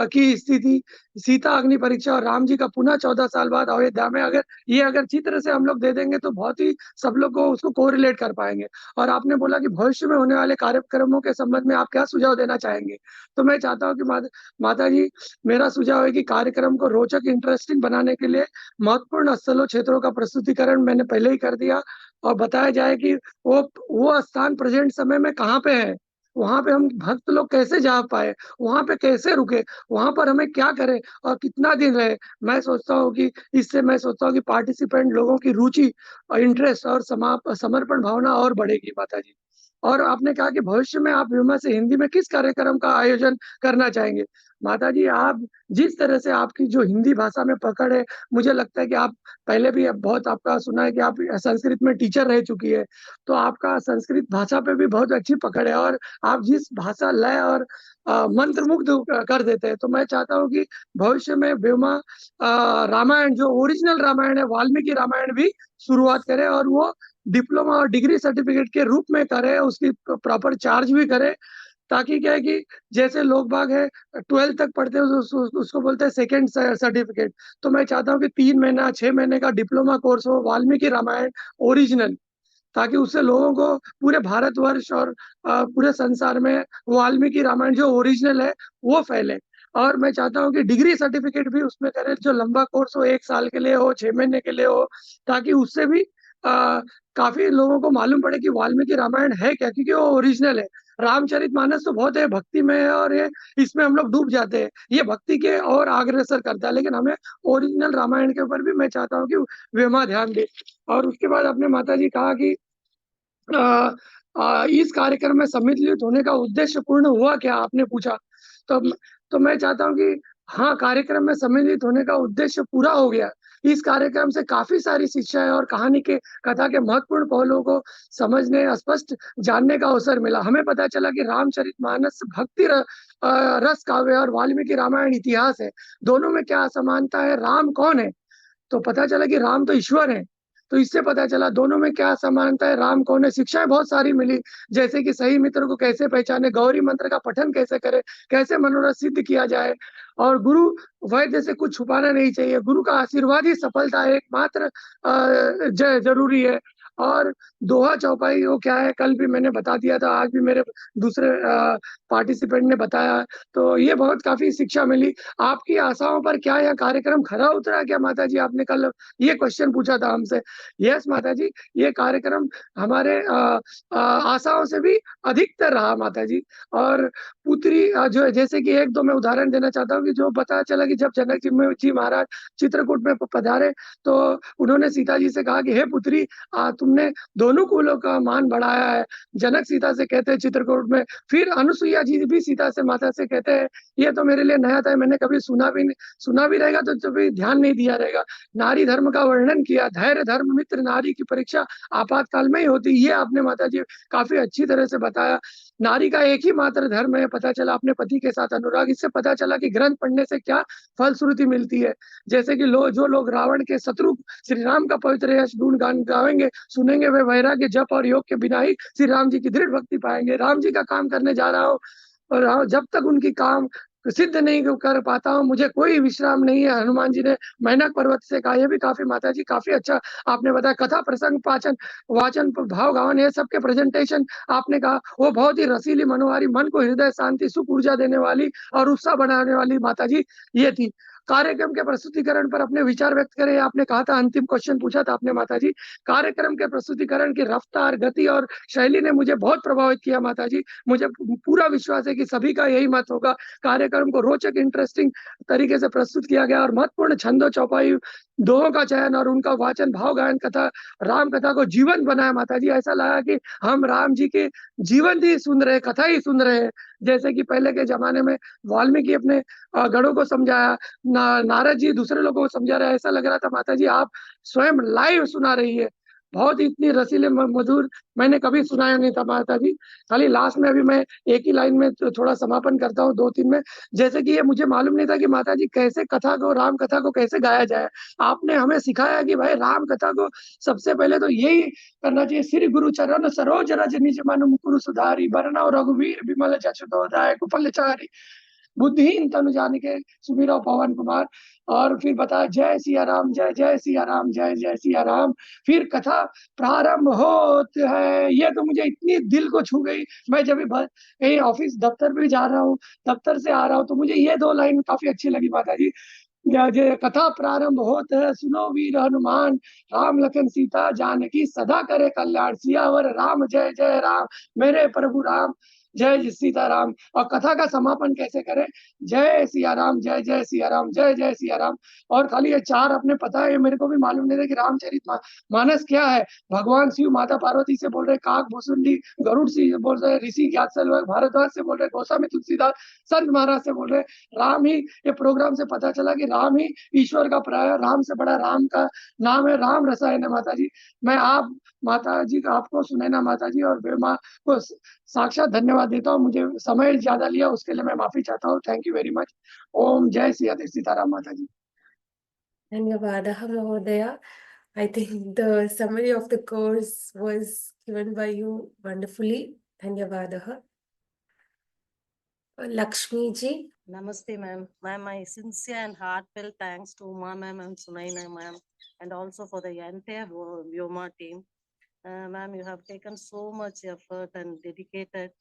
की स्थिति, सीता अग्नि परीक्षा और राम जी का पुनः 14 साल बाद अयोध्या में। अगर चित्र से हम लोग दे देंगे तो बहुत ही सब लोग को उसको कोरिलेट कर पाएंगे। और आपने बोला कि भविष्य में होने वाले कार्यक्रमों के संबंध में आप क्या सुझाव देना चाहेंगे। तो मैं चाहता हूँ कि माता जी, मेरा सुझाव है कि कार्यक्रम को रोचक, इंटरेस्टिंग बनाने के लिए महत्वपूर्ण स्थलों, क्षेत्रों का प्रस्तुतिकरण मैंने पहले ही कर दिया और बताया जाए कि वो स्थान प्रेजेंट समय में कहाँ पे है, वहां पे हम भक्त लोग कैसे जा पाए, वहां पे कैसे रुके, वहां पर हमें क्या करें और कितना दिन रहे। मैं सोचता हूँ कि पार्टिसिपेंट लोगों की रुचि और इंटरेस्ट और समर्पण भावना और बढ़ेगी माता जी। और आपने कहा कि भविष्य में आप विमा से हिंदी में किस कार्यक्रम का आयोजन करना चाहेंगे। माता जी, आप जिस तरह से आपकी जो हिंदी भाषा में पकड़ है, मुझे लगता है कि आप पहले भी बहुत आपका सुना है कि आप संस्कृत में टीचर रह चुकी है, तो आपका संस्कृत भाषा पे भी बहुत अच्छी पकड़ है और आप जिस भाषा लय और मंत्रमुग्ध कर देते हैं। तो मैं चाहता हूँ कि भविष्य में विमा रामायण जो ओरिजिनल रामायण है, वाल्मीकि रामायण भी शुरुआत करे और वो डिप्लोमा और डिग्री सर्टिफिकेट के रूप में करे, उसकी प्रॉपर चार्ज भी करे, ताकि क्या है कि जैसे लोग बाग है 12th तक पढ़ते हैं उसको बोलते हैं सेकंड सर्टिफिकेट। तो मैं चाहता हूँ कि 3 महीना 6 महीने का डिप्लोमा कोर्स हो वाल्मीकि रामायण ओरिजिनल, ताकि उससे लोगों को पूरे भारतवर्ष और पूरे संसार में वाल्मीकि रामायण जो ओरिजिनल है वो फैले। और मैं चाहता हूँ कि डिग्री सर्टिफिकेट भी उसमें करें, जो लंबा कोर्स हो, 1 साल के लिए हो, 6 महीने के लिए हो, ताकि उससे भी काफी लोगों को मालूम पड़े कि वाल्मीकि रामायण है क्या, क्योंकि वो ओरिजिनल है। रामचरितमानस तो बहुत है भक्ति में है और ये इसमें हम लोग डूब जाते हैं, ये भक्ति के और अग्रसर करता है, लेकिन हमें ओरिजिनल रामायण के ऊपर भी मैं चाहता हूँ कि वेमा ध्यान दे। और उसके बाद आपने माता जी कहा कि इस कार्यक्रम में सम्मिलित होने का उद्देश्य पूर्ण हुआ क्या, आपने पूछा। तो मैं चाहता हूँ कि हाँ, कार्यक्रम में सम्मिलित होने का उद्देश्य पूरा हो गया। इस कार्यक्रम से काफी सारी शिक्षाएं और कहानी के कथा के महत्वपूर्ण पहलुओं को समझने, स्पष्ट जानने का अवसर मिला। हमें पता चला कि रामचरितमानस भक्ति रस काव्य और वाल्मीकि रामायण इतिहास है। दोनों में क्या समानता है, राम कौन है, तो पता चला कि राम तो ईश्वर है। तो इससे पता चला दोनों में क्या समानता है, राम कौन है। शिक्षाएं बहुत सारी मिली, जैसे कि सही मित्र को कैसे पहचाने, गौरी मंत्र का पठन कैसे करे, कैसे मनोरथ सिद्ध किया जाए, और गुरु वैद्य से कुछ छुपाना नहीं चाहिए, गुरु का आशीर्वाद ही सफलता एकमात्र जरूरी है। और दोहा चौपाई वो क्या है, कल भी मैंने बता दिया था, आज भी मेरे दूसरे पार्टिसिपेंट ने बताया, तो ये बहुत काफी शिक्षा मिली। आपकी आशाओं पर क्या यह कार्यक्रम खरा उतरा क्या माता जी, आपने कल ये क्वेश्चन पूछा था हमसे। यस माता जी, ये कार्यक्रम हमारे आशाओं से भी अधिकतर रहा माता जी। और पुत्री जो जैसे कि 1-2 मैं उदाहरण देना चाहता हूँ कि जो पता चला कि जब जनक जी महाराज चित्रकूट में पधारे, तो उन्होंने सीता जी से कहा कि हे पुत्री, तुमने दोनों कुलों का मान बढ़ाया है। जनक सीता से कहते हैं चित्रकूट में, फिर अनुसुईया जी भी सीता से माता से कहते हैं, ये तो मेरे लिए नया था, मैंने कभी सुना भी रहेगा तो कभी ध्यान नहीं दिया रहेगा। नारी धर्म का वर्णन किया, धैर्य धर्म मित्र नारी की परीक्षा आपातकाल में ही होती, ये आपने माता जी काफी अच्छी तरह से बताया। नारी का एक ही मात्र धर्म है, पता चला अपने पति के साथ अनुराग। इससे पता चला कि ग्रंथ पढ़ने से क्या फलश्रुति मिलती है, जैसे कि जो लोग रावण के शत्रु श्री राम का पवित्र यश गुणगान गावेंगे, सुनेंगे, वे वैराग्य जप और योग के बिना ही श्री राम जी की दृढ़ भक्ति पाएंगे। राम जी का काम करने जा रहा हूँ और जब तक उनकी काम सिद्ध नहीं कर पाता हूँ, मुझे कोई विश्राम नहीं है। हनुमान जी ने मैनक पर्वत से कहा, यह भी काफी माता जी काफी अच्छा आपने बताया। कथा प्रसंग पाचन वाचन भाव गावन ये सबके प्रेजेंटेशन आपने कहा, वो बहुत ही रसीली मनोहारी, मन को हृदय शांति सुख ऊर्जा देने वाली और उत्साह बनाने वाली माता जी ये थी। कार्यक्रम के प्रस्तुतिकरण पर अपने विचार व्यक्त करें, आपने कहा था, अंतिम क्वेश्चन पूछा था आपने माता जी। कार्यक्रम के प्रस्तुतिकरण की रफ्तार, गति और शैली ने मुझे बहुत प्रभावित किया माता जी। मुझे पूरा विश्वास है कि सभी का यही मत होगा। कार्यक्रम को रोचक, इंटरेस्टिंग तरीके से प्रस्तुत किया गया और महत्वपूर्ण छंदो चौपाई, दोहों का चयन और उनका वाचन, भाव गायन, कथा, राम कथा को जीवंत बनाया माता जी। ऐसा लगा कि हम राम जी के जीवन ही सुन रहे, कथा ही सुन रहे हैं। जैसे कि पहले के जमाने में वाल्मीकि अपने गणों को समझाया, नारद जी दूसरे लोगों को समझा रहे, ऐसा लग रहा था माता जी आप स्वयं लाइव सुना रही है। बहुत इतनी रसीले मधुर मैंने कभी सुनाया नहीं था माता जी। खाली लास्ट में अभी मैं एक ही लाइन में थोड़ा समापन करता हूँ 2-3 में। जैसे कि ये मुझे मालूम नहीं था कि माता जी कैसे कथा को, राम कथा को कैसे गाया जाए। आपने हमें सिखाया कि भाई राम कथा को सबसे पहले तो यही करना चाहिए, श्री गुरु चरण सरोज रज निज मन मुकुर सुधारी, बरनौ रघुवीर विमल जसु दोधाय कुफल चारी, बुद्धिहीन तनु जानिके सुमिरो पवन कुमार। और फिर बताया जय सिया राम, जय जय सिया राम, जय जय सिया राम। फिर कथा प्रारंभ होत है, ये तो मुझे इतनी दिल को छू गई। मैं जब भी कहीं ऑफिस दफ्तर भी जा रहा हूँ, दफ्तर से आ रहा हूँ, तो मुझे ये 2 लाइन काफी अच्छी लगी माता जी। कथा प्रारंभ होत है, सुनो वीर हनुमान, राम लखन सीता जानकी सदा करे कल्याण, सियावर राम जय जय राम, मेरे प्रभु राम जय सीताराम। और कथा का समापन कैसे करें? जय सिया राम, जय जय सिया राम, जय जय सिया राम। और खाली ये 4 अपने पता है, ये मेरे को भी मालूम नहीं था कि रामचरित मानस क्या है। भगवान शिव माता पार्वती से बोल रहे, काक भुसुंडी गरुड़ से बोल रहे, ऋषि ज्ञातसल भारद्वाज से बोल रहे, गोस्वामी तुलसीदास संत महाराज से बोल रहे। राम ही, ये प्रोग्राम से पता चला कि राम ही ईश्वर का प्राय, राम से बड़ा राम का नाम है, राम रसायन है। माता जी, मैं आप माता जी का आपको सुनैना माता जी और माँ को साक्षात धन्यवाद देता हूँ। मुझे समय ज्यादा लिया उसके लिए मैं माफी चाहता हूँ। Thank you very much. ओम जय सीताराम माता जी। Dhanyavadaha Mahodaya. I think the summary of the course was given by you wonderfully. Dhanyavadaha. Lakshmi ji. Namaste, ma'am. Ma'am, my sincere and heartfelt thanks to Uma ma'am and Sunaina ma'am, and also for the entire Vyoma team. Ma'am, you have taken so much effort and dedicated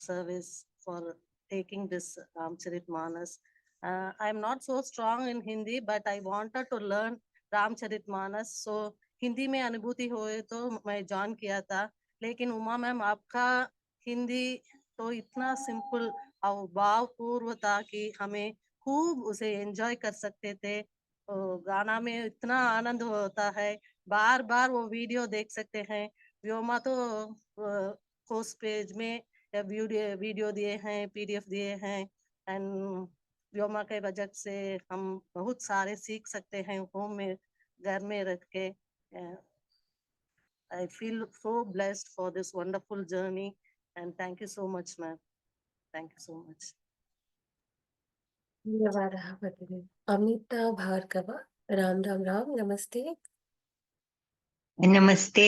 service for taking this Ramcharit Manas. I'm not so strong in Hindi, but I wanted to learn Ramcharit Manas. So Hindi में अनुभूति हुए तो मैं join किया था, लेकिन Uma ma'am आपका हिंदी तो इतना सिंपल और भावपूर्व था कि हमें खूब उसे एंजॉय कर सकते थे। गाना में इतना आनंद होता है, बार बार वो वीडियो देख सकते हैं। व्योमा तो कोर्स पेज में वीडियो दिए हैं, पीडीएफ दिए हैं, एंड व्योमा के वजह से हम बहुत सारे सीख सकते हैं होम में, घर में रख के। I feel so blessed for this wonderful journey, and thank you so much, ma'am. Thank you so much. Dhanyavadaha Bhatani. Amita Bhargava. Ram Ram Ram. Namaste. नमस्ते।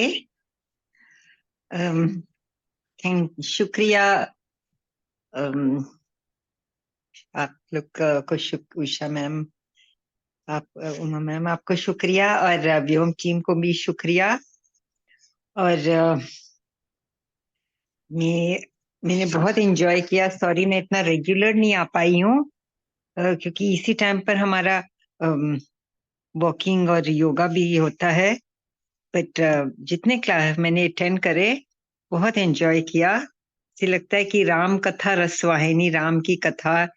शुक्रिया आप लोग को, उषा मैम, आप उमा मैम, आपको शुक्रिया, और व्योम टीम को भी शुक्रिया। और मैंने बहुत एंजॉय किया। सॉरी मैं इतना रेगुलर नहीं आ पाई हूँ, क्योंकि इसी टाइम पर हमारा वॉकिंग और योगा भी होता है। बट जितने क्लास मैंने अटेंड करे, बहुत एंजॉय किया। ऐसे लगता है कि राम कथा रसवाहिनी, राम की कथा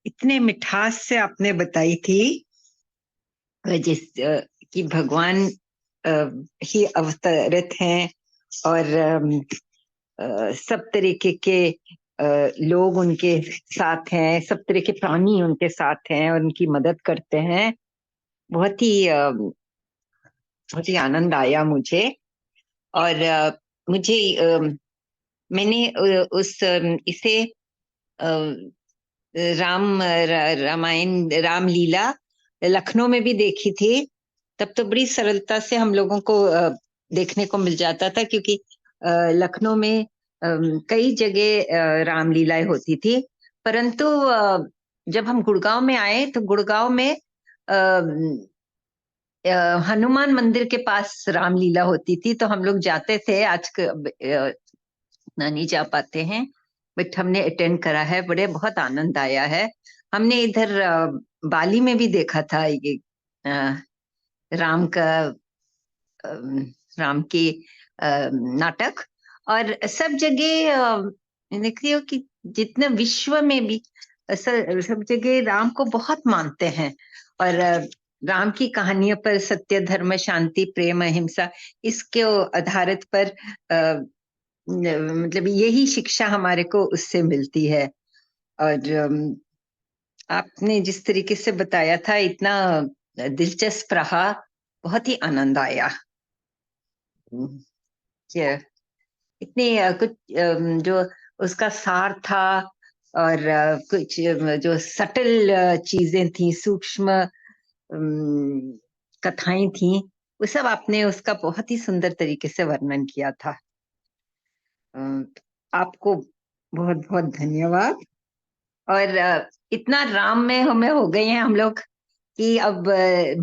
इतने मिठास से आपने बताई थी, जिस कि भगवान ही अवतरित हैं, और सब तरीके के लोग उनके साथ हैं, सब तरह के प्राणी उनके साथ हैं और उनकी मदद करते हैं। बहुत ही आनंद आया मुझे। और मुझे मैंने इसे रामायण रामलीला लखनऊ में भी देखी थी। तब तो बड़ी सरलता से हम लोगों को देखने को मिल जाता था, क्योंकि लखनऊ में कई जगह रामलीलाएं होती थी। परंतु जब हम गुड़गांव में आए तो गुड़गांव में हनुमान मंदिर के पास रामलीला होती थी, तो हम लोग जाते थे। आज इतना नहीं जा पाते हैं, बट हमने अटेंड करा है, बहुत आनंद आया है। हमने इधर बाली में भी देखा था ये राम की नाटक। और सब जगह देखती हो कि जितने विश्व में भी सब जगह राम को बहुत मानते हैं, और राम की कहानियों पर सत्य, धर्म, शांति, प्रेम, अहिंसा, इसके आधारित पर मतलब यही शिक्षा हमारे को उससे मिलती है। और आपने जिस तरीके से बताया था, इतना दिलचस्प रहा, बहुत ही आनंद आया। इतने कुछ जो उसका सार था, और कुछ जो सटल चीजें थी, सूक्ष्म कथाएं थी, वो सब आपने उसका बहुत ही सुंदर तरीके से वर्णन किया था। आपको बहुत बहुत धन्यवाद। और इतना राम में हमें हो गए हैं हम लोग कि अब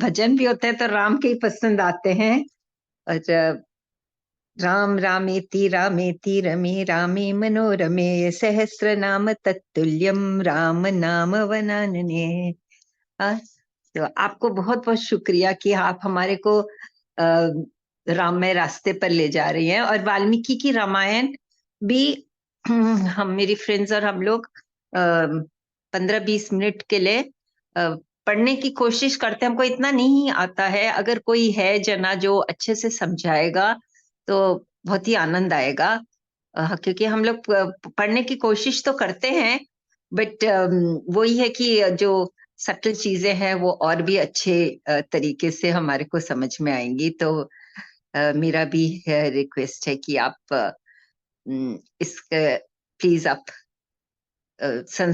भजन भी होते हैं तो राम के ही पसंद आते हैं। और राम रामेति रामेति रमे रामे मनोरमे सहस्र नाम तत्तुल्यम राम नाम वनानने। तो आपको बहुत बहुत शुक्रिया कि आप हमारे को राममय रास्ते पर ले जा रही हैं। और वाल्मीकि की रामायण भी हम मेरी फ्रेंड्स और हम लोग 15-20 मिनट के लिए पढ़ने की कोशिश करते हैं। हमको इतना नहीं आता है, अगर कोई है जना जो अच्छे से समझाएगा तो बहुत ही आनंद आएगा। क्योंकि हम लोग पढ़ने की कोशिश तो करते हैं, बट वही है कि जो सटल चीजें हैं वो और भी अच्छे तरीके से हमारे को समझ में आएंगी। तो मेरा भी रिक्वेस्ट है कि आप इस प्लीज आप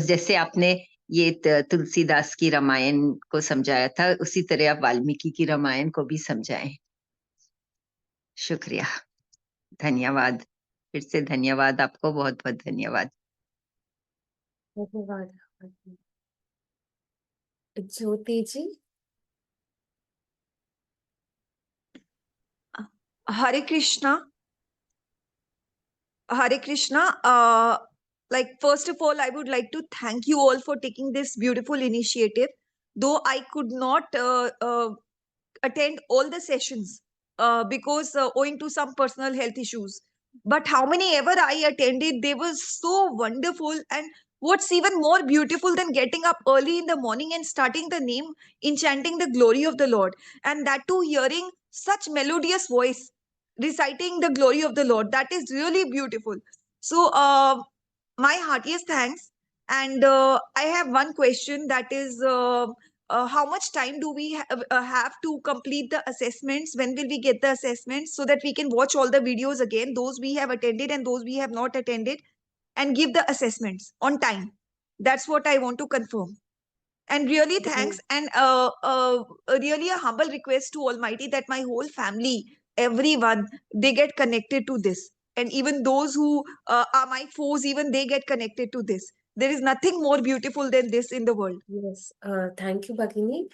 जैसे आपने ये तुलसीदास की रामायण को समझाया था, उसी तरह आप वाल्मीकि की रामायण को भी समझाएं। शुक्रिया, धन्यवाद, फिर से धन्यवाद आपको, बहुत बहुत धन्यवाद। धन्यवाद। ज्योति जी। Hare Krishna. Hare Krishna. Like, first of all, I would like to thank you all for taking this beautiful initiative. Though I could not attend all the sessions because owing to some personal health issues. But how many ever I attended, they were so wonderful. And what's even more beautiful than getting up early in the morning and starting the name, enchanting the glory of the Lord, and that too hearing such melodious voice reciting the glory of the Lord. That is really beautiful. So, my heartiest thanks. And I have one question, that is, how much time do we have to complete the assessments? When will we get the assessments so that we can watch all the videos again, those we have attended and those we have not attended, and give the assessments on time? That's what I want to confirm. And really thanks, and really a humble request to Almighty that my whole family, everyone, they get connected to this. And even those who are my foes, even they get connected to this. There is nothing more beautiful than this in the world. Yes, thank you, Bhagini.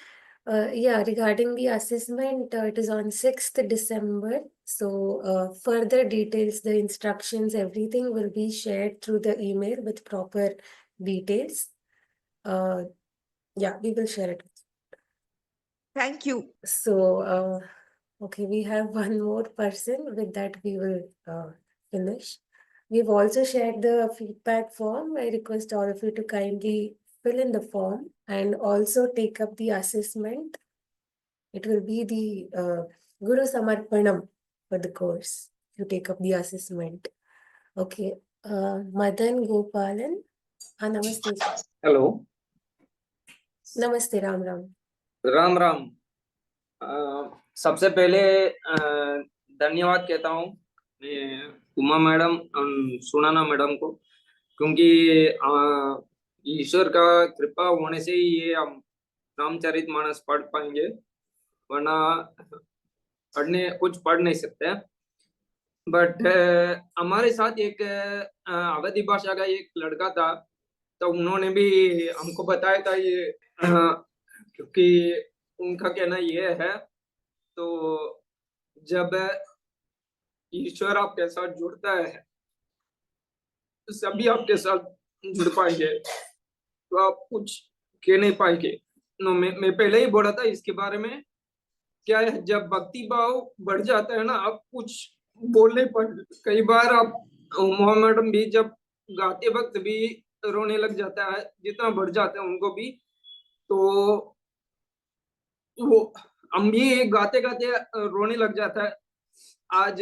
Yeah, regarding the assessment, it is on 6th December. So further details, the instructions, everything will be shared through the email with proper details. Yeah, we will share it. Thank you. So, okay, we have one more person. With that, we will finish. We've also shared the feedback form. I request all of you to kindly fill in the form and also take up the assessment. It will be the Guru Samarpanam for the course. You take up the assessment. Okay. Madan Gopalan. Namaste. Hello, Namaste, Ram Ram. Ram Ram. सबसे पहले धन्यवाद कहता हूँ मैं Uma madam और सुनाना madam को, क्योंकि ईश्वर का कृपा होने से ही ये हम रामचरितमानस पढ़ पाएंगे, वरना कुछ पढ़ नहीं सकते। बट हमारे साथ एक अवधी भाषा का एक लड़का था, तो उन्होंने भी हमको बताया था ये, क्योंकि उनका कहना ये है, तो जब ईश्वर आपके साथ जुड़ता है तो सभी आपके साथ जुड़ पाएंगे, तो आप कुछ कह नहीं पाएंगे। मैं पहले ही बोला था इसके बारे में, क्या है, जब भक्ति भाव बढ़ जाता है ना, आप कुछ बोल नहीं पाएंगे। कई बार आप मोहम्मद भी जब गाते वक्त भी रोने लग जाता है, जितना बढ़ जाता है उनको भी, तो वो हम भी गाते गाते रोने लग जाता है। आज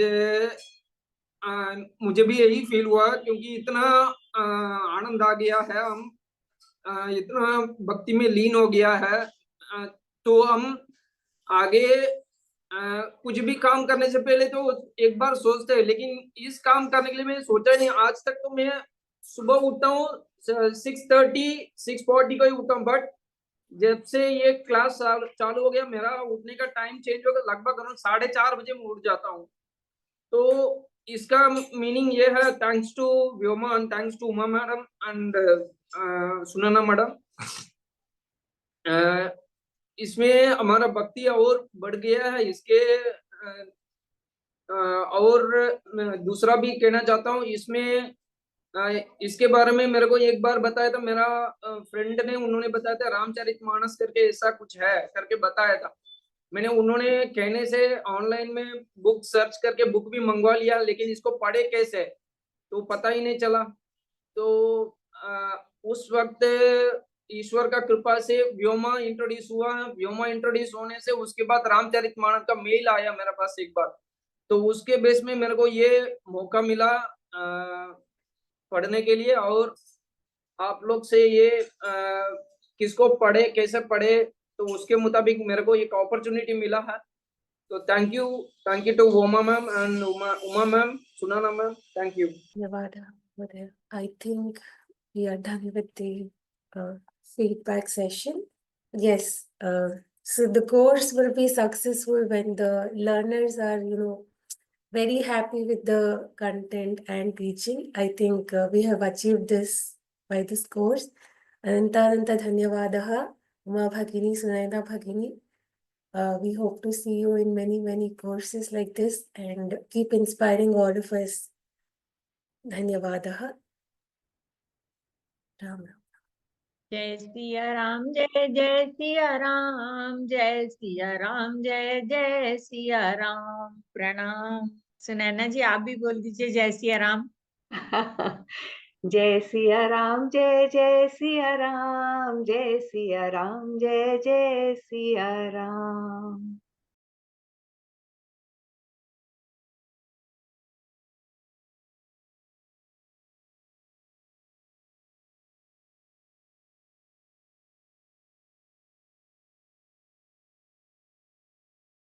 मुझे भी यही फील हुआ, क्योंकि इतना आनंद आ गया है, हम इतना भक्ति में लीन हो गया है, तो हम आगे कुछ भी काम करने से पहले तो एक बार सोचते हैं, लेकिन इस काम करने के लिए मैंने सोचा नहीं। आज तक तो मैं सुबह उठता हूँ 6:40 को ही उठता हूँ, बट जब से ये क्लास चालू हो गया, मेरा उठने का टाइम चेंज हो गया। लगभग 4:30 बजे मैं उठ जाता हूँ। तो इसका मीनिंग ये है, thanks to Vyoma and thanks to Uma madam and Sunaina madam. इसमें हमारा भक्ति और बढ़ गया है। और दूसरा भी कहना चाहता हूँ इसमें, इसके बारे में मेरे को एक बार बताया था मेरा फ्रेंड ने, उन्होंने बताया था रामचरितमानस करके ऐसा कुछ है करके बताया था। मैंने उन्होंने कहने से ऑनलाइन में बुक सर्च करके बुक भी मंगवा लिया, लेकिन इसको पढ़े कैसे तो पता ही नहीं चला। तो उस वक्त ईश्वर का कृपा से व्योमा इंट्रोड्यूस हुआ। व्योमा इंट्रोड्यूस होने से उसके बाद रामचरितमानस का मेल आया मेरे पास एक बार, तो उसके बेस में मेरे को ये मौका मिला पढ़ने के लिए। और आप लोग से ये किसको पढ़े कैसे पढ़े, तो उसके मुताबिक मेरे को एक अपॉर्चुनिटी मिला है। तो thank you to Vyoma ma'am and Uma ma'am, सुनाना ma'am, thank you. Nevada, I think we are done with the feedback session. Yes, so the course will be successful when the learners are, very happy with the content and teaching. I think we have achieved this by this course. Ananta dhanyavadaha, Uma Bhagini, Sunayana Bhagini. We hope to see you in many, many courses like this and keep inspiring all of us. धन्यवादः। राम राम। जय सिया राम, जय जय सिया राम, जय सिया राम, जय जय सिया राम। प्रणाम। सुनैना जी आप भी बोल दीजिए जय सिया राम। जय सिया राम, जय जय सिया राम, जय सिया राम, जय जय सिया राम।